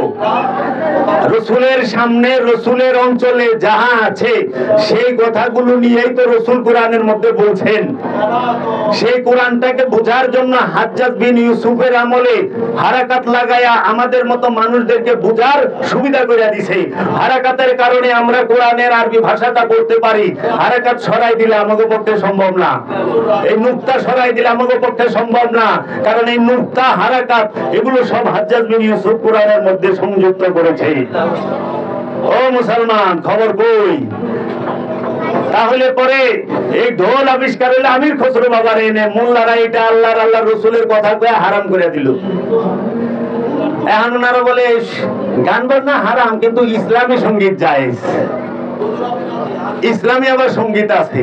রসুলের সামনে, রসুলের অঞ্চলে যাহা আছে সেই কথাগুলো নিয়েই তো রসুল কোরআনের মধ্যে বলছেন। সেই কোরআনটাকে বোঝার জন্য হাজ্জাজ বিন ইউসুফের আমলে হারাকাত লাগায়া আমাদের মতো মানুষদেরকে বোঝার সুবিধা করে দিছে। হারাকাতের কারণে আমরা কোরআনের আরবি ভাষাটা পড়তে পারি। হারাকাত সরাই দিলে আমাদের পক্ষে সম্ভব না, এই নুক্তা সরাই দিলে আমাদের পক্ষে সম্ভব না, কারণ এই নুক্তা, হারাকাত এগুলো সব হাজ্জাজ বিন ইউসুফ কোরআনের মধ্যে সংযুক্ত করেছে। ও মুসলমান, খবর কই? তাহলে পরে এই ঢোল আবিষ্কার হলে আমির খসরু বাবার এনে মোল্লারা এটা আল্লাহর, আল্লাহ রসুলের কথা কয়ে হারাম করে দিল। এখন ওনারা বলে গান বাজনা হারাম, কিন্তু ইসলামী সঙ্গীত জায়েজ। ইসলামী আবার সঙ্গীত আছে।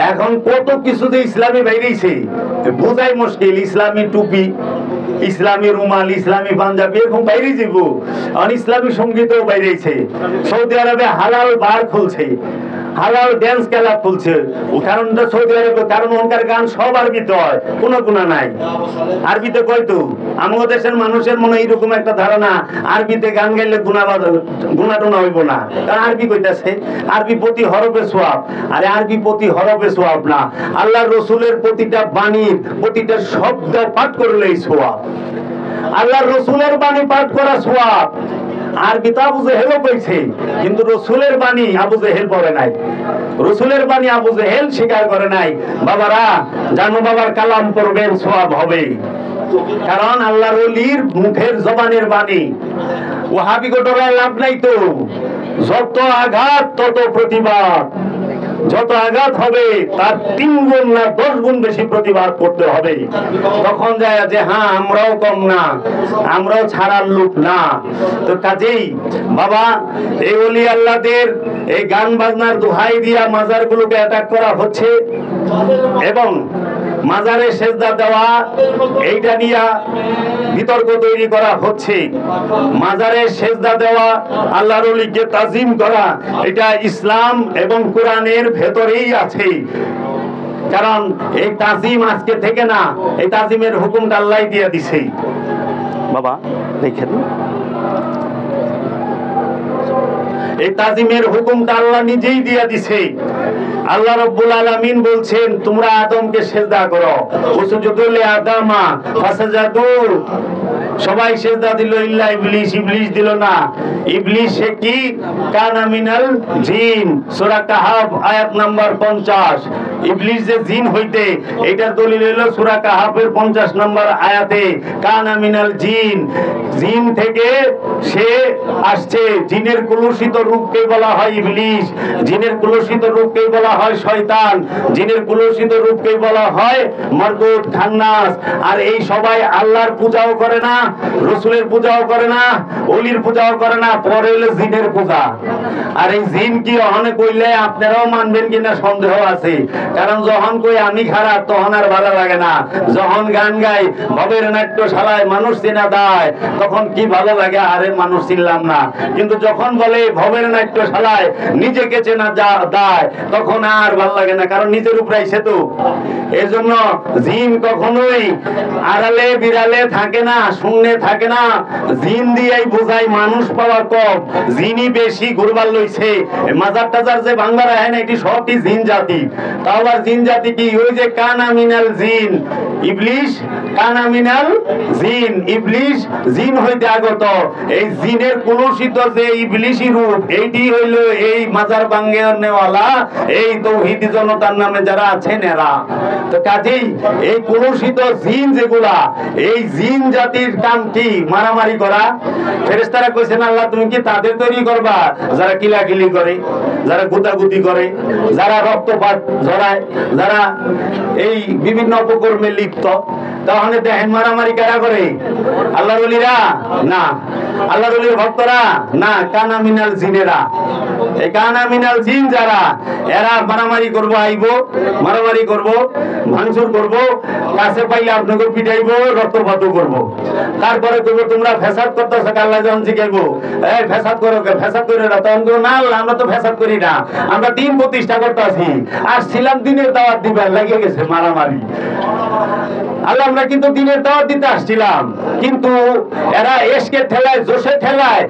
এখন কত কিছু যে ইসলামী বাইরেছে বোঝাই মুশকিল। ইসলামী টুপি, ইসলামী রুমাল, ইসলামী পাঞ্জাবি এরকম বাইরে যাবো। আর ইসলামী সঙ্গীতও বাইরেছে। সৌদি আরবে হালাল বার খুলছে। হালাল ড্যান্স খেলা খুলছে। ও কারণটা সৌদি আরবে, কারণ ওখানকার গান সব আরবিতে হয়, কোনো গুণা নাই। আরবিতে কইতো আমাদের দেশের মানুষের মনে এইরকম একটা ধারণা আরবিতে গান গাইলে গুণা টুনা হইব না, কারণ আরবি কইতাছে আরবি প্রতি হরফে সোয়াব। আরে আরবি প্রতি হরফে সোয়াব না, আল্লাহর রসুলের প্রতিটা বাণীর প্রতিটা শব্দ পাঠ করলেই সোয়াব। আল্লাহর রসুলের বাণী পাঠ করা সোয়াব। আরবি তো আবু জেহেলও কইছে, কিন্তু রসুলের বাণী আবু জেহেল পড়ে নাই, রসুলের বাণী আবু জেহেল স্বীকার করে নাই। বাবারা জানো, বাবার কালাম পড়বেন সোয়াব হবে, কারণ আল্লাহর ওলির মুখের জবানের বাণী। ওয়াহাবি গোটরায় লাভ নাই তো, যত আঘাত তত প্রতিবাদ। যত আঘাত হবে তার 3 গুণ না 10 গুণ বেশি প্রতিবাদ করতে হবে। তখন যায় যে হ্যাঁ আমরাও কম না, আমরাও ছাড়ার লোক না। তো কাজেই বাবা এই ওলি আল্লাহদের এই গান বাজনার দোহাই দিয়া মাজারগুলোকে অ্যাটাক করা হচ্ছে এবং মাজারে সেজদা দেওয়া এইটা নিয়ে বিতর্ক তৈরি করা হচ্ছে। মাজারে সেজদা দেওয়া, আল্লাহর ওলিকে তাজিম করা, এটা ইসলাম এবং কোরআনের ভেতরেই আছে। কারণ এই তাজিম আজকে থেকে না, এই তাজিমের হুকুমটা আল্লাহ দিয়ে দিছে। বাবা দেখেন, এই তাজিমের হুকুমটা আল্লাহ নিজেই দিয়ে দিছে। আল্লাহ রাব্বুল আলামিন বলছেন তোমরা আদমকে সেজদা করো, উসজুদু লি আদামা ফাসাজাদু, সবাই সেজদা দিল ইল্লা ইবলিস, ইবলিস দিল না। ইবলিস সে কি? কানা মিনাল জিন, সূরা কাহাফ আয়াত নাম্বার 50। ইবলিস যে জিন হইতে, এটার দলিল হলো সূরা কাহাফের 50 নম্বর আয়াতে কানা মিনাল জিন, জিন থেকে সে আসছে। জিনের কলুষিত রূপকে বলা হয় ইবলিস, জিনের কলুষিত রূপকে বলা হয় শয়তান, জিনের কলুষিত রূপকে বলা হয় মারদুদ খান্নাস। আর এই সবাই আল্লাহর পূজাও করে না, রসুলের পূজাও করে না, ওলির পূজাও করে না, পরে হলো জিনের পূজা। আর এই জিন কি অহনে কইলে আপনারাও মানবেন কিনা সন্দেহ আছে, কারণ যখন কই আমি খারাপ তখন আর ভালো লাগে না। যখন গান গাই ভবের নাট্যশালায় মানুষ চেনা দেয় তখন কি ভালো লাগে, আরে মানুষ চিনলাম না। কিন্তু যখন বলে ভবের নাট্যশালায় নিজেকে চেনা দেয় তখন আর ভালো লাগে না, কারণ নিজের উপরে আইছে তো। এই জন্য জিন কখনোই আড়ালে বিড়ালে থাকে না, শূন্যে থাকে না। জিন দিয়েই বোঝায় মানুষ পাওয়া কম, জিনই বেশি ঘুরবার লইছে। মাজার টাজার যে ভাঙবার হয় না, এটি সবই জিন জাতি। তাও আবার জিন জাতি কি? ওই যে কানা মিনাল জিন, ইবলিস কানা মিনাল জিন, ইবলিস জিন হইতে আগত। এই জিনের কলুষিত যে ইবলিসি রূপ, এইটি হইল এই মাজার ভাঙনেওয়ালা এই তৌহিদি জনতার নামে যারা আছেন এরা। তো কাজেই এই কলুষিত জিন যেগুলা, এই জিন জাতির কাম কি? মারামারি করা। ফেরেশতারা কইছেন আল্লাহ তুমি কি তাদের তৈরি করবা যারা কিলাকিলি করে, যারা গুতাগুতি করে, যারা রক্তপাত ঝরায়, যারা এই বিভিন্ন অপকর্মে লিপ্ত? তাহলে দেখেন মারামারি কারা করে? আল্লাহর ওলিরা না, আল্লাহর ওলির ভক্তরা না, কানা মিনাল জিনেরা। এই কানা মিনাল জিন যারা, এরা মারামারি করব, আইব মারামারি করব, ভাঙচুর করব, কাছে পাইলে আপনাকে পিটাইবো, রক্তপাতও করব। তারপরে কইব তোমরা ফেসাদ করতেছ, আল্লাহ যখন জিজ্ঞাসা এই ফেসাদ করো, ফেসাদ করে না, তখন না আমরা তো ফেসাদ করি না, আমরা দিন প্রতিষ্ঠা করতেছি। আর ছিলাম দিনের দাওয়াত দিবার, লেগে গেছে মারামারি। আল্লাহ আমরা কিন্তু দিনের দাওয়াত দিতে আসছিলাম, কিন্তু এরা এসকে ঠেলায়, জোশে ঠেলায়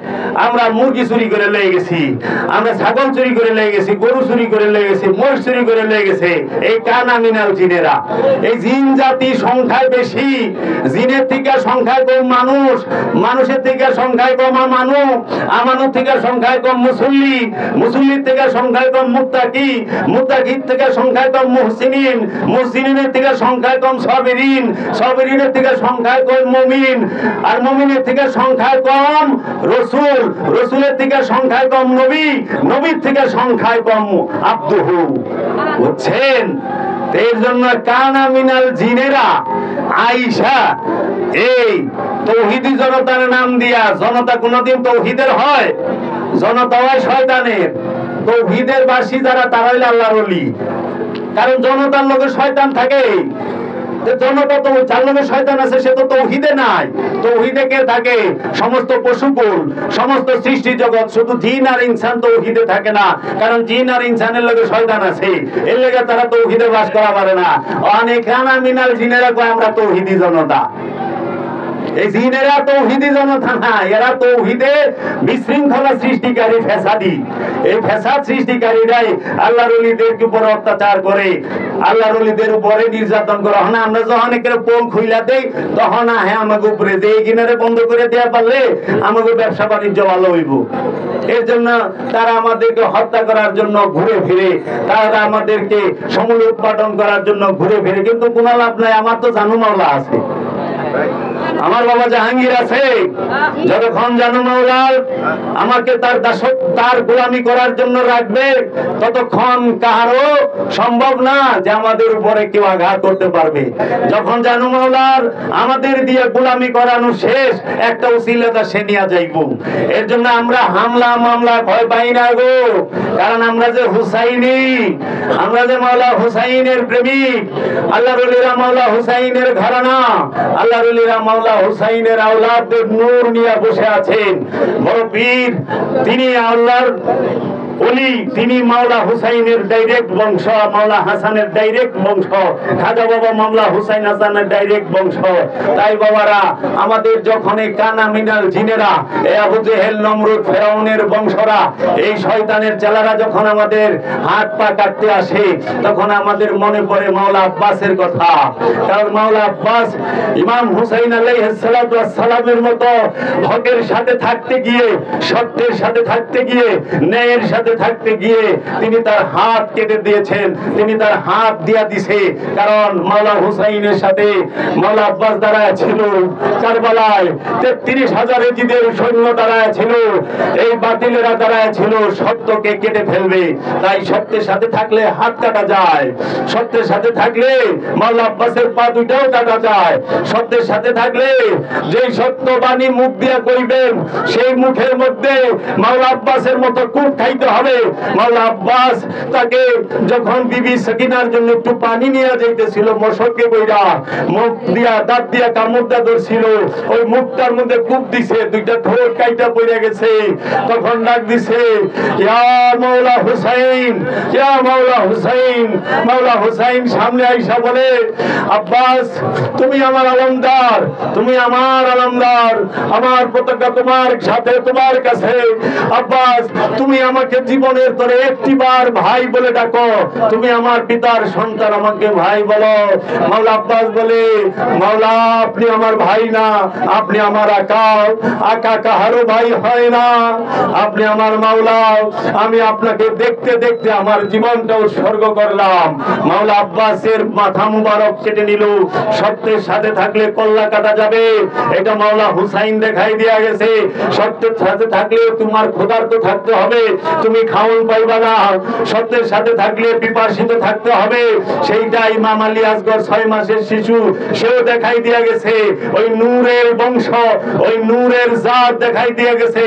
আমরা মুরগি চুরি করে লয়ে গেছি, আমরা ছাগল চুরি করে লয়ে গেছি, গরু চুরি করে লয়ে গেছি, মোষ চুরি করে লয়ে গেছে। এই কানা মিনাল জিনেরা, এই জিন জাতি সংখ্যায় বেশি, জিনের থেকে সংখ্যায় কম মানুষ, মানুষের থেকে সংখ্যায় কম আমানু, আমানুর থেকে সংখ্যায় কম মুসল্লি, মুসল্লির থেকে সংখ্যায় কম মুত্তাকি, মুত্তাকির থেকে সংখ্যায় কম মুহসিনিন, মুহসিনিনের থেকে সংখ্যায় কম সাবিরিন, সাবিরিনের থেকে সংখ্যায় কম মুমিন, আর মুমিনের থেকে সংখ্যায় কম রসুল, রসুলের থেকে সংখ্যায় কম নবী, নবীর থেকে সংখ্যায় কম আব্দুহু। বুঝছেন? এর জন্য কানা মিনাল জিনেরা আয়েশা এই তৌহিদি জনতার নাম দিয়া, জনতা কোনদিন তৌহিদের হয়? জনতা হয় শয়তানের। তৌহিদের বাসী যারা, তারা হইল আল্লাহর ওলি। কারণ জনতার লোকে শয়তান থাকে, জনতা তো যার নামে শয়তান আছে সে তো তৌহিদে নাই। তৌহিদে কে থাকে? সমস্ত পশুকুল, সমস্ত সৃষ্টি জগৎ। শুধু জিন আর ইনসান তৌহিদে থাকে না, কারণ জিন আর ইনসানের লগে শয়তান আছে, এর লগে তারা তৌহিদে বাস করা পারে না। অনেক খানা মিনাল জিনেরা কয় আমরা তৌহিদি জনতা। এই জিনেরা তৌহিদি জনতা না, এরা তৌহিদে বিশৃঙ্খলা সৃষ্টিকারী ফ্যাসাদি। এই ফ্যাসাদ সৃষ্টিকারীরাই আল্লাহর ওলিদের উপর অত্যাচার করে, আল্লাহর ওলিদের উপরে নির্যাতন করে। হ্যাঁ, আমরা যখন একেবারে পোল খুইলা দেই তখন হ্যাঁ আমাকে উপরে যে এই কিনারে বন্ধ করে দেওয়া পারলে আমাকে ব্যবসা বাণিজ্য ভালো হইব। এর জন্য তারা আমাদেরকে হত্যা করার জন্য ঘুরে ফিরে, তারা আমাদেরকে সমূল উৎপাদন করার জন্য ঘুরে ফিরে, কিন্তু কোনো লাভ নাই। আমার তো জানু মাওলা আছে, আমার বাবা জাহাঙ্গীর আছে। যতক্ষণ জানু মাওলা আমাকে তার দাসত্ব, তার গোলামি করার জন্য রাখবে, ততক্ষণ কারো সম্ভব না যে আমাদের উপরে কেউ আঘাত করতে পারবে। যখন জানু মাওলার আমাদের দিয়ে গোলামি করানো শেষ, একটা উসিলাটা সে নিয়ে যাইব। এর জন্য আমরা হামলা মামলা ভয় পাই না গো, কারণ আমরা যে হুসাইনি, আমরা যে মাওলা হুসাইনের প্রেমিক। আল্লাহর ওলিরা মাওলা হুসাইনের ঘরানা, আল্লাহর ওলিরা মাওলা হুসাইনের আওলাদদের নূর নিয়ে বসে আছেন। বড় পীর তিনি আল্লাহর ওলি, তিনি মাওলা হুসাইনের ডাইরেক্ট বংশ, মাওলা হাসানের ডাইরেক্ট বংশ, খাজা বাবা মাওলা হুসাইন হাসানের ডাইরেক্ট বংশ। তাই বাবারা, আমাদের যখন এই কানা মিনাল জিনেরা, এই আবু জেহেল নমরুদ ফেরাউনের বংশরা, এই শয়তানের চেলারা যখন আমাদের হাত পা কাটতে আসে, তখন আমাদের মনে পড়ে মাওলা আব্বাসের কথা। কারণ মাওলা আব্বাস ইমাম হুসাইন আলাইহিস সালাতু ওয়াস সালামের মতো হকের সাথে থাকতে গিয়ে, সত্যের সাথে থাকতে গিয়ে, ন্যায়ের সাথে থাকতে গিয়ে তিনি তার হাত কেটে দিয়েছেন, তিনি তার হাত দিয়া দিছে। কারণ মাওলা হুসাইনের সাথে মাওলা আব্বাস দাঁড়ায় ছিল কারবালায়, 33,000 এজিদের সৈন্য দাঁড়ায় ছিল, এই বাতিলেরা দাঁড়ায় ছিল সত্যকে কেটে ফেলবে। তাই সত্যের সাথে থাকলে হাত কাটা যায়, সত্যের সাথে থাকলে মাওলা আব্বাসের পা দুইটাও কাটা যায়। সত্যের সাথে থাকলে যেই সত্যবাণী মুখ দিয়া কইবেন, সেই মুখের মধ্যে মাওলা আব্বাসের মতো কূপ খাইতে হবে। মাওলা আব্বাস তাকে যখন বিবি সাকিনার জন্য একটু পানি নিয়ে যাইতেছিল, মশককে বইরা মুখ দিয়া দাঁত দিয়া কামড়টা ধরছিল, ওই মুখটার মধ্যে কূপ দিছে, দুইটা ঠোঁট কাইটা পড়ে গেছে। তখন ডাক দিছে, ইয়া মাওলা হুসাইন, ইয়া মাওলা হুসাইন। মাওলা হুসাইন সামনে আইসা বলে, আব্বাস তুমি আমার আলমদার, তুমি আমার আলমদার, আমার পতাকা তোমার সাথে, তোমার কাছে। আব্বাস তুমি আমাকে জীবনের তোরে একটিবার ভাই বলে ডাকো, তুমি আমার পিতার সন্তান, আমাকে ভাই বলো। মাওলা আব্বাস বলে, মাওলা আপনি আমার ভাই না, আপনি আমার আকা, আকা কাহারও ভাই হয় না, আপনি আমার মাওলা। আমি আপনাকে দেখতে দেখতে আমার জীবনটা উৎসর্গ করলাম। মাওলা আব্বাসের মাথা মুবারক কেটে নিল। সত্যের সাথে থাকলে কল্লা কাটা যাবে, এটা মাওলা হুসাইন দেখাই দেয়া গেছে। সত্যের সাথে থাকলে তোমার ক্ষুধার্ত থাকতে হবে, তুমি খাওন পাইবা না। সত্যের সাথে থাকলে পিপাসিত থাকতে হবে, সেইটা ইমাম আলী আসগর 6 মাসের শিশু, সেও দেখাই দিয়া গেছে। ওই নূরের বংশ, ওই নূরের জাত দেখাই দিয়া গেছে।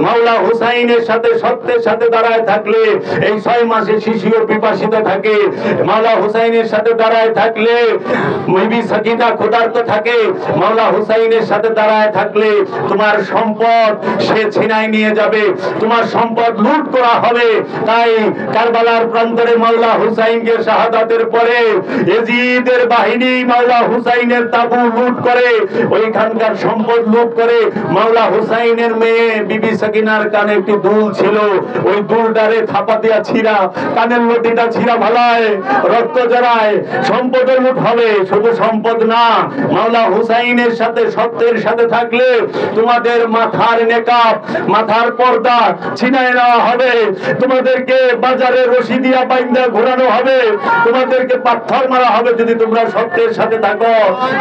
মাওলা হুসাইনের সাথে, সত্যের সাথে দাঁড়ায় থাকলে এই 6 মাসের শিশুও পিপাসিত থাকে। মাওলা হুসাইনের সাথে দাঁড়ায় থাকলে বিবি সাকিনা ক্ষুধার্ত থাকে। মাওলা হুসাইনের সাথে দাঁড়ায় থাকলে তোমার সম্পদ সে ছিনাই নিয়ে যাবে, তোমার সম্পদ লুট করা হবে। তাই কারবালার প্রান্তরে মাওলা হুসাইনকে শাহাদাতের পরে এজিদের বাহিনী মাওলা হুসাইনের তাবু লুট করে, ওইখানকার সম্পদ লুট করে। মাওলা হুসাইনের মেয়ে বিবি সাকিনার কানে একটি দুল ছিল, ওই দুলটারে থাপা দিয়া ছিঁড়া, কানের লতিটা ছিঁড়া ভালায়, রক্ত জড়ায়, সম্পদের লুট হবে। শুধু সম্পদ না, মাওলা হুসাইনের সাথে, সত্যের সাথে থাকলে তোমাদের মাথার নেকাব, মাথার পর্দা ছিনায় নেওয়া হবে, তোমাদেরকে বাজারে রশি দিয়া বাইন্দা ঘোরানো হবে, তোমাদেরকে পাথর মারা হবে যদি তোমরা সত্যের সাথে থাকো।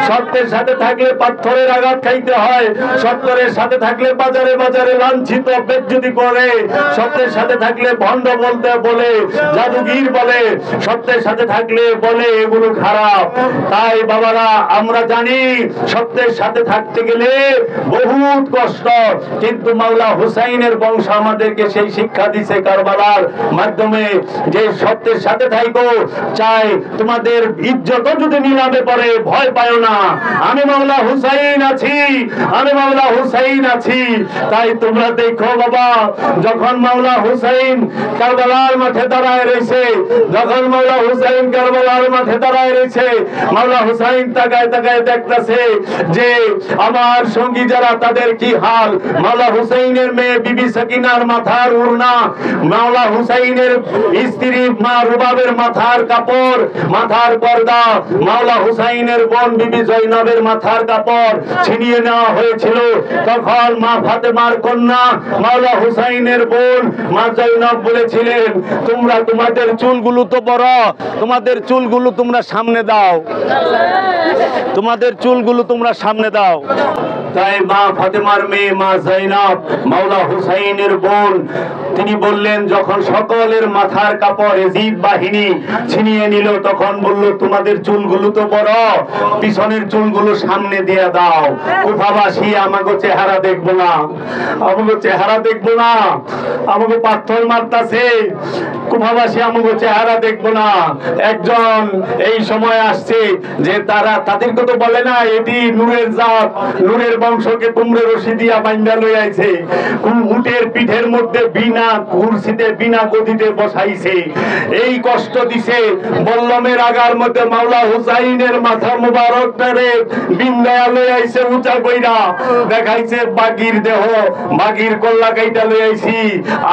সত্যের সাথে থাকলে পাথরের আঘাত খাইতে হয়, সত্যের সাথে থাকলে বাজারে বাজারে লাঞ্ছিত বেজ্জতি করে, সত্যের সাথে থাকলে ভণ্ড বলতে বলে, জাদুগির বলে, সত্যের সাথে থাকলে বলে এগুলো খারাপ। তাই বাবারা আমরা জানি সত্যের সাথে থাকতে গেলে বহুত কষ্ট, কিন্তু মাওলা হুসাইনের বংশ আমাদেরকে সেই শিক্ষা দিচ্ছে। হয়েছে কারবালার মাধ্যমে, যে সত্যের সাথে থাইকো, চাই তোমাদের ইজ্জত যদি নিলামে পড়ে ভয় পায় না, আমি মাওলা হুসাইন আছি, আমি মাওলা হুসাইন আছি। তাই তোমরা দেখো বাবা, যখন মাওলা হুসাইন কারবালার মাঠে দাঁড়ায় রয়েছে, যখন মাওলা হুসাইন কারবালার মাঠে দাঁড়ায় রয়েছে, মাওলা হুসাইন তাকায় তাকায় দেখতেছে যে আমার সঙ্গী যারা তাদের কি হাল। মাওলা হুসাইনের মেয়ে বিবি সাকিনার মাথার ওড়না, মাওলা হুসাইনের স্ত্রী মা রুবাবের মাথার কাপড়, মাথার পর্দা, মাওলা হুসাইনের বোন বিবি জয়নবের মাথার কাপড় ছিনিয়ে নেওয়া হয়েছিল। তখন মা ফাতেমার কন্যা মাওলা হুসাইনের বোন মা জয়নব বলেছিলেন, তোমরা তোমাদের চুলগুলো তো বড়, তোমাদের চুলগুলো তোমরা সামনে দাও, তোমাদের চুলগুলো তোমরা সামনে দাও। তাই মা ফাতেমার মেয়ে মা জয়নব মাওলা হুসাইনের বোন, তিনি বললেন, যখন সকলের মাথার কাপড় এজিদ বাহিনী ছিনিয়ে নিল, তখন বলল, তোমাদের চুলগুলো তো বড়, পিছনের চুলগুলো সামনে দিয়ে দাও। কুফাবাসী আমাকে চেহারা দেখবো না, আমাকে চেহারা দেখবো না, আমাকে পাথর মারতাছে, কুফাবাসী আমাকে চেহারা দেখবো না। একজন এই সময় আসছে যে তাদেরকে তো বলে না এটি নূরের জাত, নূরের বংশকে কুমড়ে রশি দিয়া বাইন্দা লই আইছে, উটের পিঠের মধ্যে বিনা কুরসিতে বিনা গদিতে বসাইছে, এই কষ্ট দিছে। বল্লমের আগার মধ্যে মাওলা হুসাইনের মাথা মুবারক ধরে বিন্দায়া লই আইছে, উঁচা কইরা দেখাইছে বাগির দেহ, বাগির কল্লা কাইটা লই আইছি।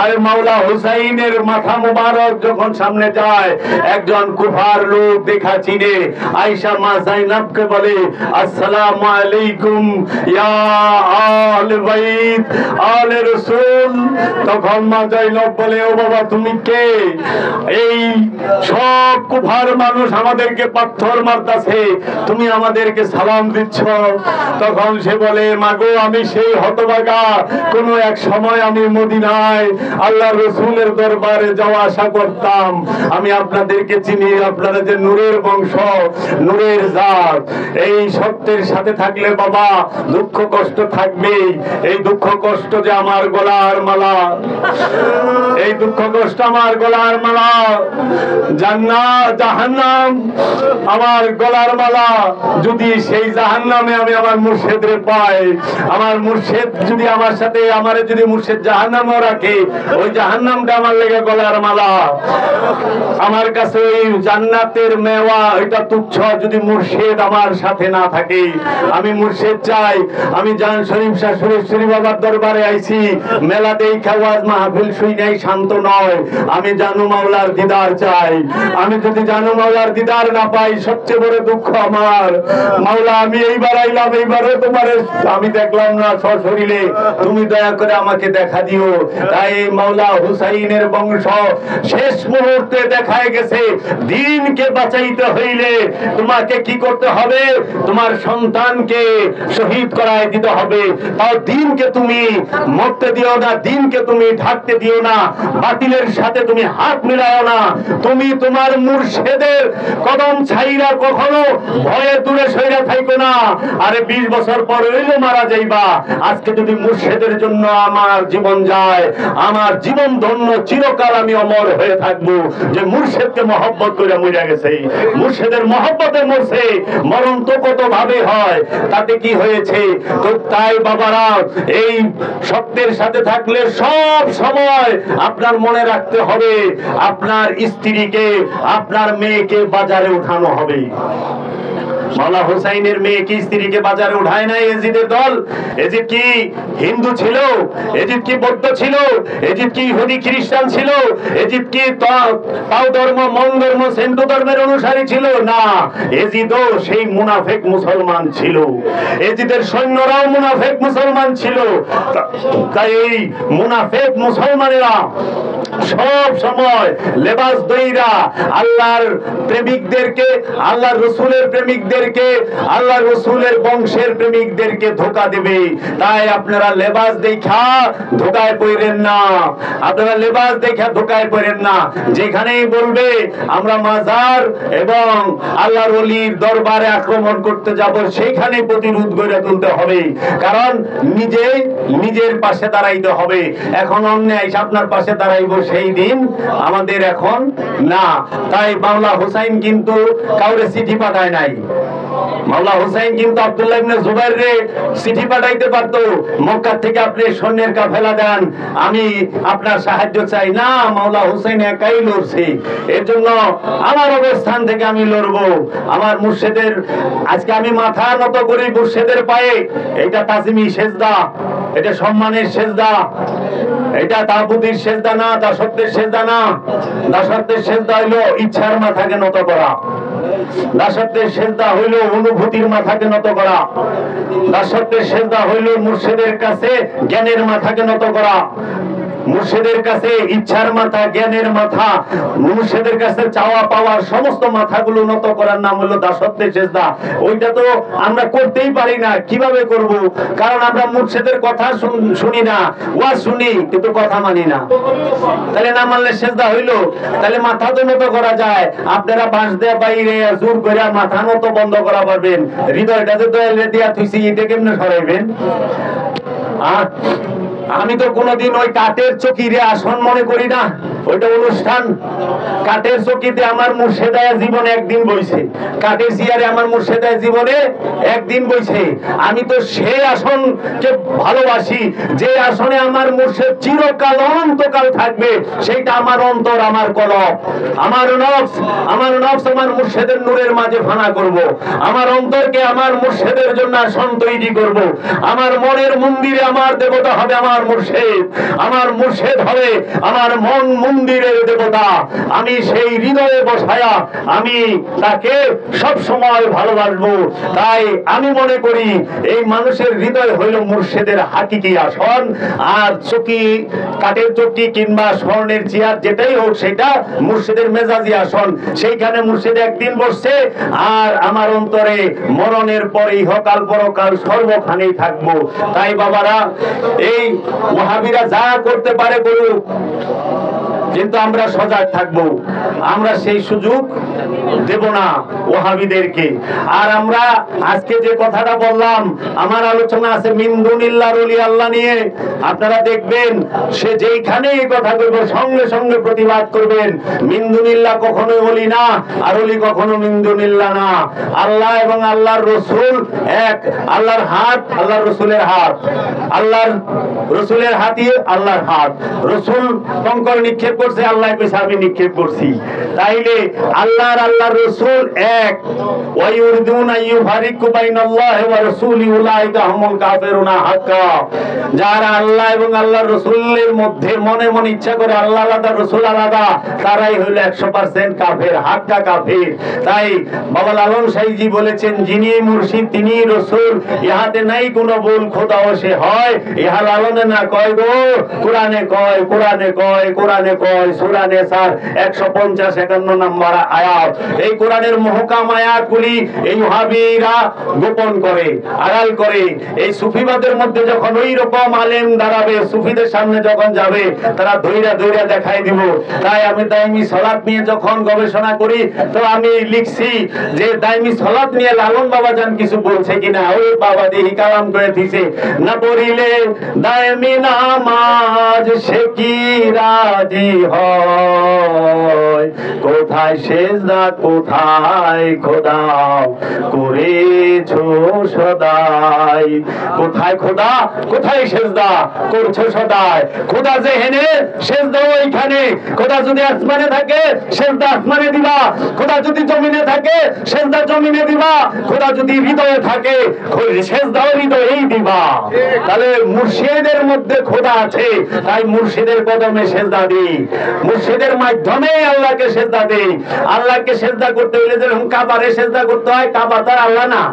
আর মাওলা হুসাইনের মাথা মুবারক যখন সামনে যায়, একজন কুফার লোক দেখা চিনে আয়েশা মা জাইনাবকে বলে, আসসালামু আলাইকুম ইয়া আহলে বাইত আলে রাসূল। তখন মা জাইনাব বলে, ও বাবা তুমি কে? এই সব কুফার মানুষ আমাদেরকে পাথর মারতাছে, তুমি আমাদেরকে সালাম দিচ্ছ। তখন সে বলে, মাগো আমি সেই হতভাগা, কোন এক সময় আমি মদিনায় আল্লাহর রাসূলের দরবারে যাওয়া আসা করতাম, আমি আপনাদেরকে চিনি, আপনারা যে নূরের বংশ, নূরের জাত। এই সত্যের সাথে থাকলে বাবা দুঃখ কষ্ট থাকবেই। এই দুঃখ কষ্ট যে আমার গলার মালা, এই দুঃখ কষ্ট আমার গলার মালা, জান্নাত জাহান্নাম আমার গলার মালা। যদি সেই জাহান্নামে আমি আমার মুর্শিদরে পাই, আমার মুর্শিদ যদি আমার সাথে, আমারে যদি মুর্শিদ জাহান্নামও রাখে, ওই জাহান্নামটা আমার লেগে গলার মালা। আমার কাছে ওই জান্নাতের মেওয়া এটা তুচ্ছ যদি মুর্শিদ আমার সাথে না থাকে। আমি মুর্শিদ চাই। আমি জান শরীফ শাহ শরীফ বাবার দরবারে আইছি, মেলা দেখা ওয়াজ মাহফিল শুই নাই, শান্ত নয়। আমি জানু মাওলার দিদার চাই। আমি যদি জানু মাওলার দিদার না পাই, সবচেয়ে বড় দুঃখ আমার। মাওলা আমি এইবার আইলাম, এইবারে তোমারে আমি দেখলাম না সশরীরে, তুমি দয়া করে আমাকে দেখা দিও। তাই মাওলা হুসাইনের বংশ শেষ মুহূর্তে দেখায় গেছে, দিনকে বাঁচাইতে হইলে তোমাকে কি করতে হবে? তোমার সন্তানকে শহীদ করায় দিতে হবে। তাও দিনকে তুমি মরতে দিও না, দিনকে তুমি ঢাকতে দিও না, বাতিলের সাথে তুমি হাত মিলাও না। তুমি তোমার মুর্শিদের কদম ছাইরা কখনো ভয়ে দূরে সইরা থাইকো না। আরে 20 বছর পর হইলে মারা যাইবা, আজকে যদি মুর্শিদের জন্য আমার জীবন যায়, আমার জীবন ধন্য, চিরকাল আমি অমর হয়ে থাকবো যে মুর্শিদকে মহব্বত করে মরে গেছে, মুর্শিদের মহব্বতে মরছে। মরণ তো কত ভাবে হয়, তাতে কি হয়েছে? তো তাই বাবারা, এই সত্যের সাথে থাকলে সব সময় আপনার মনে রাখতে হবে, আপনার স্ত্রীকে, আপনার মেয়েকে বাজারে উঠানো হবে। মাওলা হুসাইনের মেয়ে কি স্ত্রীকে বাজারে উঠায় নাই এজিদের দল? এজিদ কি হিন্দু ছিল? এজিদ কি বৌদ্ধ ছিল? এজিদ কি ইহুদি খ্রিস্টান ছিল? এজিদ কি তাও ধর্ম, মন ধর্ম, হিন্দু ধর্মের অনুসারী ছিল? না, এজিদও সেই মুনাফেক মুসলমান ছিল। এজিদের সৈন্যরাও মুনাফেক মুসলমান ছিল। তাই এই মুনাফেক মুসলমানেরা সব সময় লেবাস দইরা আল্লাহর প্রেমিকদেরকে, আল্লাহর রাসূলের প্রেমিকদের প্রেমিকদেরকে, আল্লাহ রসুলের বংশের প্রেমিকদেরকে ধোঁকা দেবে। তাই আপনারা লেবাস দেখা ধোঁকায় পড়েন না, আপনারা লেবাস দেখা ধোঁকায় পড়েন না। যেখানেই বলবে আমরা মাজার এবং আল্লাহর ওলির দরবারে আক্রমণ করতে যাব, সেইখানে প্রতিরোধ গড়ে তুলতে হবে, কারণ নিজের পাশে দাঁড়াইতে হবে। এখন অন্যায় আপনার পাশে দাঁড়াইব সেই দিন আমাদের এখন না। তাই মাওলা হুসাইন কিন্তু কাউরে চিঠি পাঠায় নাই। মাওলা হুসাইন কিন্তু আব্দুল্লাহ ইবনে জুবাইর রে চিঠি পাঠাইতে পারত, মক্কা থেকে আপনি সৈন্যের কাফেলা দেন, আমি আপনার সাহায্য চাই না। মাওলা হুসাইন একাই লড়ছে। এর জন্য আমার অবস্থান থেকে আমি লড়বো। আমার মুর্শিদের আজকে আমি মাথা নত করি মুর্শিদের পায়ে। এটা তাজিমি সেজদা, এটা সম্মানের সেজদা, এটা তাবুদের সেজদা না, দাসত্বের সেজদা না। দাসত্বের সেজদা হইল ইচ্ছার মাথাকে নত করা, দাসত্বের সেজদা হইল অনুভূতির মাথাকে নত করা, দাসত্বের সেজদা হইল মুর্শিদের কাছে জ্ঞানের মাথাকে নত করা, মুর্শিদের কাছে ইচ্ছার মাথা, জ্ঞানের মাথা, মুর্শিদের কাছে চাওয়া পাওয়ার সমস্ত মাথাগুলো নত করার নাম হলো দাসত্বের সেজদা। ওইটা তো আমরা করতেই পারি না। কিভাবে করব? কারণ আমরা মুর্শিদের কথা শুনি না, ওয়াজ শুনি কিন্তু কথা মানি না। তাহলে না মানলে সেজদা হইলো? তাহলে মাথা তো নত করা যায়। আপনারা বাঁশ দিয়ে বাইরে জোর করে মাথা নত বন্ধ করা পারবেন, হৃদয়টা যে দয়ালে দিয়া থুইছি এটা কেমনে সরাইবেন? আমি তো কোনোদিন ওই কাঠের চকিরে আসন মনে করি না, ওইটা অনুষ্ঠান। কাঠের চকিতে আমার মুর্শিদায় জীবনে একদিন বইছে, কাঠের চেয়ারে আমার মুর্শিদায় জীবনে একদিন বইছে। আমি তো সেই আসনকে ভালোবাসি যে আসনে আমার মুর্শিদ চিরকাল অনন্তকাল থাকবে। সেইটা আমার অন্তর, আমার কলব, আমার নফস, আমার মুর্শিদের নূরের মাঝে ফানা করব। আমার অন্তরকে আমার মুর্শিদের জন্য আসন তৈরি করব। আমার মনের মন্দিরে আমার দেবতা হবে আমার মুর্শিদ, আমার মুর্শিদ হবে আমার মন মন্দিরের দেবতা। আমি সেই হৃদয়ে বসায়া আমি তাকে সব সময় ভালোবাসবো। তাই আমি মনে করি এই মানুষের হৃদয় হইল মুর্শিদের হাকিকি আসন। আর চকি, কাঠের চকি কিংবা স্বর্ণের চেয়ার যেটাই হোক, সেটা মুর্শিদের মেজাজি আসন। সেইখানে মুর্শিদ একদিন বসছে, আর আমার অন্তরে মরণের পরে ইহকাল পরকাল সর্বখানেই থাকবো। তাই বাবারা, এই ওয়াহাবিরা যা করতে পারে করুক, কিন্তু আমরা সজাগ থাকবো। আমরা সেই সুযোগ দেব না ওয়াহাবিদেরকে। আর আমরা আজকে যে কথাটা বললাম, আমার আলোচনা আছে মিন দুনিল্লাহর ওলি আল্লাহ নিয়ে। আপনারা দেখবেন সে যেইখানে এই কথা বলবে সঙ্গে সঙ্গে প্রতিবাদ করবেন। মিন দুনিল্লাহ কখনোই ওলি না, আর ওলি কখনো মিন দুনিল্লাহ না। আল্লাহ এবং আল্লাহর রসুল এক। আল্লাহর হাত আল্লাহর রসুলের হাত, আল্লাহর রসুলের হাতই আল্লাহর হাত। রসুল কঙ্কর নিক্ষেপ করছে, আল্লাহ কইছে আমি নিক্ষেপ করছি। তাইলে আল্লাহর আল্লাহর রসুল এক। ওয়ায়ুরিদুনা ইউফারিকু বাইনাল্লাহি ওয়া রাসূলিহি উলাইকা হুমুল কাফিরুনা হাক্কা। যারা আল্লাহ এবং আল্লাহর রসুলের মধ্যে মনে মনে ইচ্ছা করে আল্লাহ আলাদা রসুল আলাদা, তারাই হলো 100% কাফের, হাক্কা কাফের। তাই বাবা লালন সাইজি বলেছেন, যিনি মুর্শিদ তিনি রসুল, ইহাতে নাই কোনো ভুল, খোদাও সে হয়। ইহা লালনে না কয় গো, কোরআনে কয়, কোরআনে কয়, কোরআনে কয়। সূরা নিসার 150-51 নম্বর আয়াত। এই কোরআনের মহকাম আয়াতগুলি এই ওয়াহাবীরা গোপন করে, আড়াল করে। এই সুফিবাদের মধ্যে যখন ওই রকম আলেম দাঁড়াবে, সুফিদের সামনে যখন যাবে, তারা ধৈর্য ধৈর্য দেখাই দিব। তাই আমি দাইমি সালাত নিয়ে যখন গবেষণা করি, তো আমি লিখছি যে দাইমি সালাত নিয়ে লালন বাবা জান কিছু বলছে কিনা। ওই বাবা দেখি কালাম করে দিছে, না পড়িলে দাইমি নামাজ সে কি রাজি হয়, কোথায় সেজদা কোথায় খোদা করেছো সদাই। কোথায় খোদা, কোথায় সেজদা করছো সদাই। খোদা যেখানে সেজদা ওইখানে। খোদা যদি আসমানে থাকে সেজদা আসমানে দিবা, খোদা যদি জমিনে থাকে সেজদা জমিনে দিবা, খোদা যদি হৃদয়ে থাকে সেজদাও হৃদয়েই দিবা। তাহলে মুর্শিদের মধ্যে খোদা আছে, তাই মুর্শিদের কদমে সেজদা দিই। মুর্শিদের মাধ্যমে আল্লাহকে সেজদা দেই। আল্লাহকে সেজদা করতে হলে যেরকম কাবারে সেজদা করতে হয়, কাবা তো আল্লাহ না,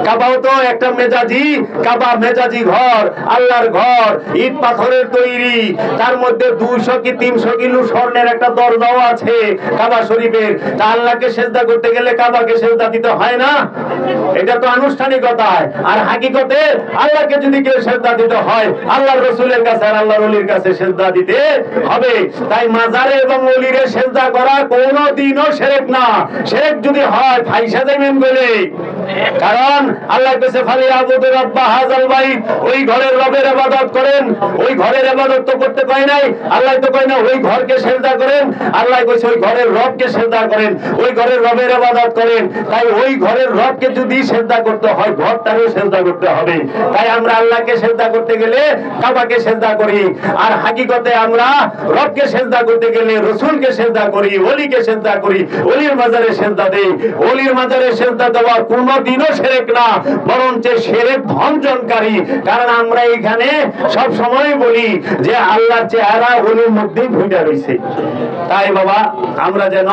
কাবাও তো একটা মেজাজি, কাবা মেজাজি ঘর, আল্লাহর ঘর, ইট পাথরের তৈরি, তার মধ্যে 200 কি 300 কিলো স্বর্ণের একটা দরজাও আছে কাবা শরীফের। তা আল্লাহকে সেজদা করতে গেলে কাবাকে সেজদা দিতে হয় না? এটা তো আনুষ্ঠানিকতায়। আর হাকিকতে আল্লাহকে যদি কেউ সেজদা দিতে হয়, আল্লাহর রাসূলের কাছে আর আল্লাহর ওলির কাছে সেজদা দিতে হবে। তাই মাজারে এবং ওলিরে সেজদা করা কোনোদিনও শিরক না। শিরক যদি হয় ফাইসা যাবেন বলে, কারণ আল্লাহ কাছে ফালি আবুদু রাব্ব হাযাল বাইত, ওই ঘরের রবের ইবাদত করেন। ওই ঘরের ইবাদত তো করতে কয় নাই, আল্লাহ তো কয় না ওই ঘরকে সেজদা করেন, আল্লাহ কইছে ওই ঘরের রবকে সেজদা করেন, ওই ঘরের রবের ইবাদত করেন। তাই ওই ঘরের রবকে যদি সেজদা করতে হয়, ঘরটারও সেজদা করতে হবে। তাই আমরা আল্লাহকে সেজদা করতে গেলে কাবাকে সেজদা করি, আর হাকিকতে আমরা রবকে সেজদা করতে গেলে রাসূলকে সেজদা করি, ওলিকে সেজদা করি, ওলির মাজারে সেজদা দেই। ওলির মাজারে সেজদা দেওয়া কোনোদিনও শিরক না, বরঞ্চ শিরক ভঞ্জনকারী। কারণ আমরা এখানে সব সময় বলি যে আল্লাহর চেহারা ওলির মধ্যেই ফুটে রয়েছে। তাই বাবা আমরা যেন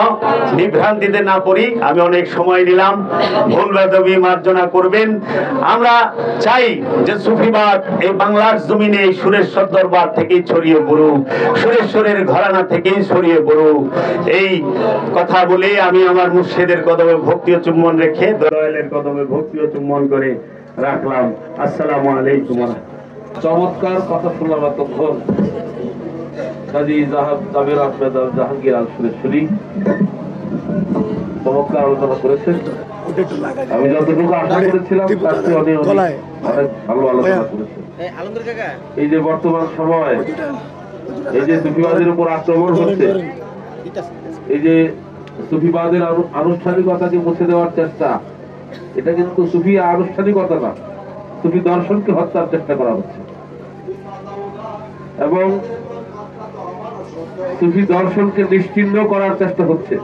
বিভ্রান্তিতে না পড়ি। আমি অনেক সময় নিলাম, ভুল বেদবি মার্জনা করবেন। আমরা চাই যে সুফিবাদ এই বাংলার জমিনে এই সুরেশ্বর দরবার থেকেই ছড়িয়ে পড়ুক, সুরেশ্বরের ঘরানা থেকেই ছড়িয়ে পড়ুক। এই কথা বলে আমি আমার মুর্শিদের কদমে ভক্তি ও চুম্বন রেখে, দয়ালের কদমে ভক্তি ও চুম্বন করে রাখলাম। আসসালামু আলাইকুম। চমৎকার কথা শুনলাম এতক্ষণ কাজী জাবের আহমেদ জাহাঙ্গীর আল সুরেশ্বরী চমৎকার আলোচনা করেছেন। আমি যতটুকু আশা করেছিলাম তার চেয়ে অনেক ভালো আলোচনা করেছেন। এই যে বর্তমান সময় এই যে সুফিবাদের উপর আক্রমণ হচ্ছে, এই যে সুফিবাদের আনুষ্ঠানিকতাকে মুছে দেওয়ার চেষ্টা, এটা কিন্তু সুফি আনুষ্ঠানিকতা না, সুফি দর্শনকে হত্যার চেষ্টা করা হচ্ছে। এবং সুফি দর্শনকে নিশ্চিহ্ন করার চেষ্টা হচ্ছে।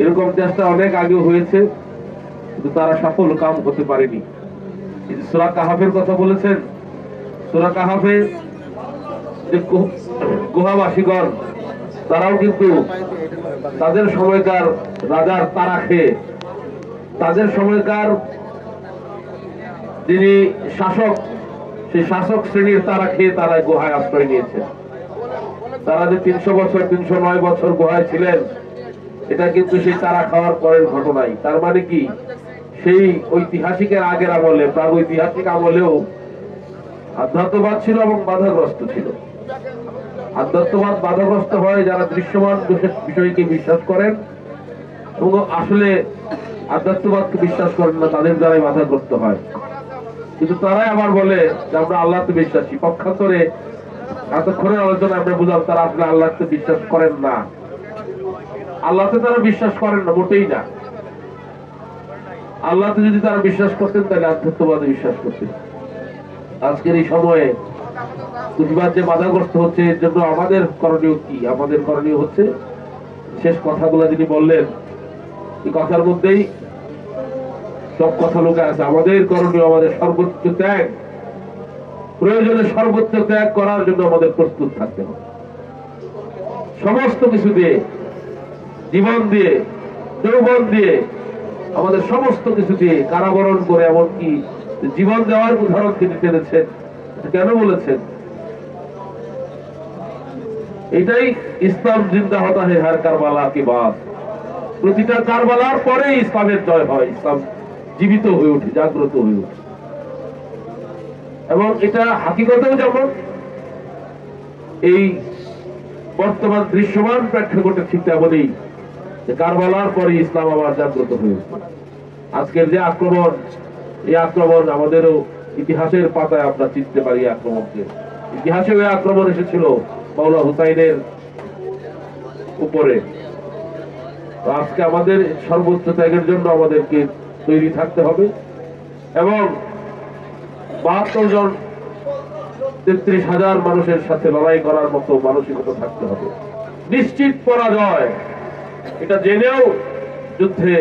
এরকম চেষ্টা অনেক আগে হয়েছে, কিন্তু তারা সফল কাম করতে পারেনি। সূরা কাহাফের কথা বলেছেন, সূরা কাহাফে যে গুহাবাসীগণ তারাও কিন্তু তাদের সময়কার রাজার তারা খেয়ে, তাদের সময়কার যিনি শাসক, সেই শাসক শ্রেণীর তারা খেয়ে তারা গুহায় আশ্রয় নিয়েছে। তারা যে 300 বছর 309 বছর গুহায় ছিলেন, এটা কিন্তু সেই তারা খাওয়ার পরের ঘটনাই। তার মানে কি, সেই ঐতিহাসিকের আগের আমলে, প্রাগৈতিহাসিক আমলেও আধ্যাত্মবাদ ছিল এবং বাধাগ্রস্ত ছিল। আধ্যাত্মবাদ বাধাগ্রস্ত হয় যারা দৃশ্যমান বিষয়কে বিশ্বাস করেন এবং আসলে আধ্যাত্মবাদকে বিশ্বাস করেন না, তাদের দ্বারাই বাধাগ্রস্ত হয়। কিন্তু তারাই আবার বলে যে আমরা আল্লাহতে বিশ্বাসী। পক্ষান্তরে এতক্ষণের আলোচনা আমরা বুঝলাম তারা আসলে আল্লাহতে বিশ্বাস করেন না। আল্লাহতে তারা বিশ্বাস করেন না, মোটেই না। আল্লাহতে যদি তারা বিশ্বাস করতেন তাহলে আধ্যাত্মবাদে বিশ্বাস করতেন। আজকের এই সময়ে সুফিবাদ যে বাধাগ্রস্ত হচ্ছে, এর জন্য আমাদের করণীয় কি? আমাদের করণীয় হচ্ছে শেষ কথাগুলো যিনি বললেন, এই কথার মধ্যেই সব কথা লোকে আছে। আমাদের করণীয় আমাদের সর্বোচ্চ ত্যাগ, প্রয়োজনে সর্বোচ্চ ত্যাগ করার জন্য আমাদের প্রস্তুত থাকতে হবে। সমস্ত কিছু দিয়ে, জীবন দিয়ে, যৌবন দিয়ে, আমাদের সমস্ত কিছু দিয়ে কারাবরণ করে, এমনকি জীবন দেওয়ার উদাহরণ তিনি টেনেছেন। কেন বলেছেন? এটাই ইসলাম জিন্দা হতা হে হার কারবালা কি বাদ। প্রতিটা কারবালার পরে ইসলামের জয় হয়, ইসলাম জীবিত হয়ে ওঠে, জাগ্রত হয়ে ওঠে। এবং এটা হাকিকতেও যেমন এই বর্তমান দৃশ্যমান প্রেক্ষাপটে ঠিক তেমনই কারবালার পরে ইসলাম আবার জাগ্রত হয়ে ওঠে। আজকের যে আক্রমণ, এই আক্রমণ আমাদেরও ইতিহাসের পাতায় আমরা চিনতে পারি। আক্রমণকে ইতিহাসে ওই আক্রমণ এসেছিল মাওলা হুসাইনের উপরে। আজকে আমাদের সর্বোচ্চ ত্যাগের জন্য আমাদেরকে তৈরি থাকতে হবে এবং 72 জন 33,000 মানুষের সাথে লড়াই করার মতো মানসিকতা থাকতে হবে। নিশ্চিত পরাজয়, এটা জেনেও যুদ্ধে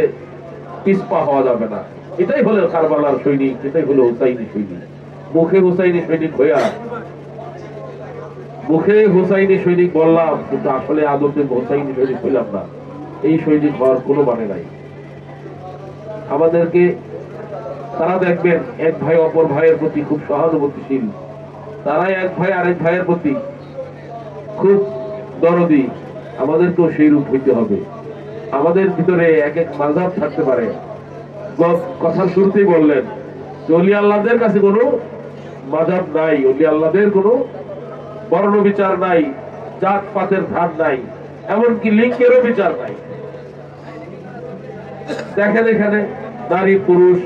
পিছপা হওয়া যাবে না। এটাই হলো কারবালার সৈনিক, এটাই হলো হুসাইনি সৈনিক। মুখে হুসাইনি সৈনিক হইয়া মুখে হুসাইনি সৈনিক বললাম, কিন্তু আসলে আদতে হুসাইনি সৈনিক হইলাম না। এই সৈনিক হওয়ার কোনো মানে নাই। আমাদেরকে তারা দেখবেন এক ভাই অপর ভাইয়ের প্রতি খুব সহানুভূতিশীল, তারাই এক ভাই আরেক ভাইয়ের প্রতি খুব দরদি। আমাদেরকেও সেই রূপ হইতে হবে। আমাদের ভিতরে এক এক মাযহাব থাকতে পারে। কথার শুরুতেই বললেন যে ওলি আল্লাহদের কাছে কোনো মাযহাব নাই, ওলি আল্লাহদের কোনো বর্ণ বিচার নাই, জাত পাতের ধার নাই, এমনকি লিঙ্গেরও বিচার নাই। দেখেন এখানে নারী পুরুষ,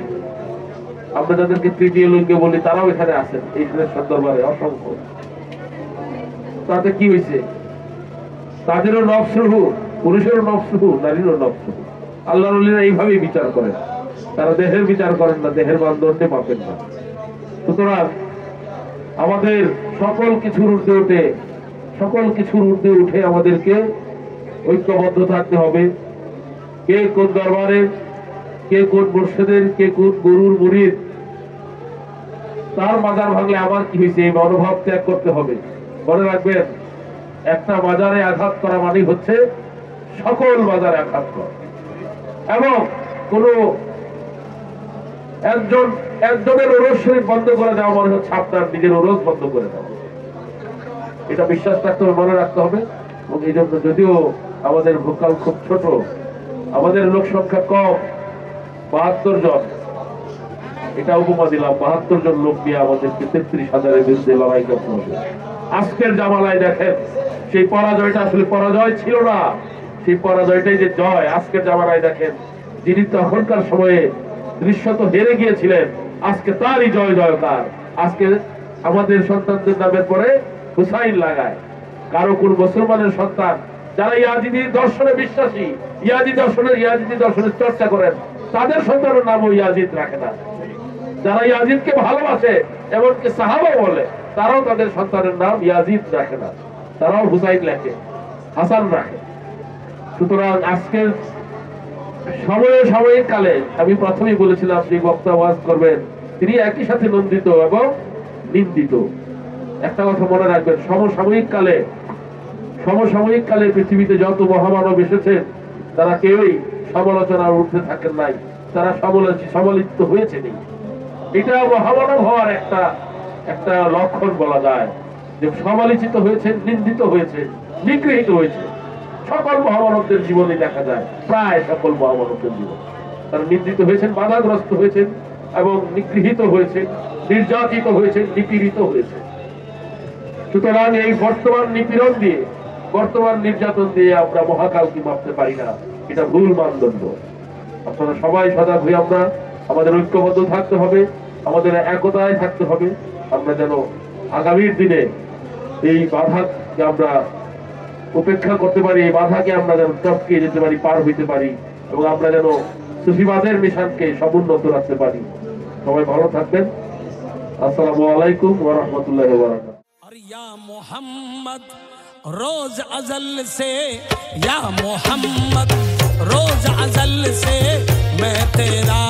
আমরা যাদেরকে তৃতীয় লিঙ্গে বলি, তারাও এখানে আছেন এই দরবারে অসংখ্য। তাতে কি হয়েছে? তাদেরও নফসুহু, পুরুষেরও নফসুহু, নারীরও নফসুহু। আল্লাহর ওলিরা এইভাবেই বিচার করেন। তারা দেহের বিচার করেন না, দেহের মানদণ্ডে মাপেন না। সুতরাং আমাদের সকল কিছুর ঊর্ধ্বে উঠে আমাদেরকে ঐক্যবদ্ধ থাকতে হবে। কে কোন দরবারের, কে কোন মুর্শিদের, কে কোন গুরুর মুরিদ, তার মাজার ভাঙলে আমার কি হয়েছে, এই মনোভাব ত্যাগ করতে হবে। মনে রাখবেন, একটা মাজারে আঘাত করা মানে হচ্ছে সকল মাজারে আঘাত করা। এবং কোন একজনের ওরস শরীফ বন্ধ করে দেওয়া মানে হচ্ছে আপনার নিজের ওরস বন্ধ করে দেওয়া। এটা বিশ্বাস রাখতে হবে, মনে রাখতে হবে। এবং এই জন্য যদিও আমাদের ভূকাল খুব ছোট, আমাদের লোক সংখ্যা কম, ৭২ জন, এটা উপমা দিলাম, ৭২ জন লোক নিয়ে আমাদেরকে ৩৩,০০০-এর বিরুদ্ধে লড়াই করতে হবে। আজকের জামালায় দেখেন, সেই পরাজয়টা আসলে পরাজয় ছিল না, সেই পরাজয়টাই যে জয়। আজকের জামালায় দেখেন, যিনি তখনকার সময়ে দৃশ্যত হেরে গিয়েছিলেন, আজকে তারই জয় জয়কার। আজকে আমাদের সন্তানদের নামের পরে হুসাইন লাগায়। কারো কোন মুসলমানের সন্তান যারা ইয়াজিদি দর্শনে বিশ্বাসী, ইয়াজিদি দর্শনের চর্চা করেন, তাদের সন্তানের নামও ইয়াজিদ রাখে না। যারা ইয়াজিদকে ভালোবাসে, এমনকি সাহাবা বলে, তারাও তাদের সন্তানের নাম ইয়াজিদ রাখে না, তারাও হুসাইন লেখে, হাসান রাখে। সুতরাং আজকের সাময়িক কালে আমি প্রথমেই বলেছিলাম যে বক্তা ওয়াজ করবেন তিনি একই সাথে নন্দিত এবং নিন্দিত। একটা কথা মনে রাখবেন, সমসাময়িক কালে পৃথিবীতে যত মহামানব এসেছেন, তারা কেউই সমালোচনার ঊর্ধ্বে থাকেন নাই, তারা সমালোচিত হয়েছেন। এটা মহামানব হওয়ার একটা লক্ষণ বলা যায়, যে সমালোচিত হয়েছেন, নিন্দিত হয়েছে, নিগৃহীত হয়েছে। সকল মহামানবদের জীবনে দেখা যায়, প্রায় সকল মহামানবদের জীবন তারা নিন্দিত হয়েছেন, বাধাগ্রস্ত হয়েছেন এবং নিগৃহীত হয়েছেন, নির্যাতিত হয়েছেন, নিপীড়িত হয়েছে। সুতরাং এই বর্তমান নিপীড়ন দিয়ে, বর্তমান নির্যাতন দিয়ে আমরা মহাকালকে মাপতে পারি না, এটা ভুল মানদণ্ড। আপনারা সবাই সজাগ হয়ে আমরা আমাদের ঐক্যবদ্ধ থাকতে হবে, আমাদের একতায় থাকতে হবে। আমরা যেন আগামীর দিনে এই বাধাকে আমরা উপেক্ষা করতে পারি, এই বাধাকে আমরা যেন টপকে যেতে পারি, পার হইতে পারি, এবং আমরা যেন সুফিবাদের মিশনকে সমুন্নত রাখতে পারি। সবাই ভালো থাকবেন। আসসালামু আলাইকুম ওয়া রাহমাতুল্লাহি ওয়া বারাকাতুহু। या मोहम्मद रोज अजल से, या मोहम्मद रोज अजल से मैं तेरा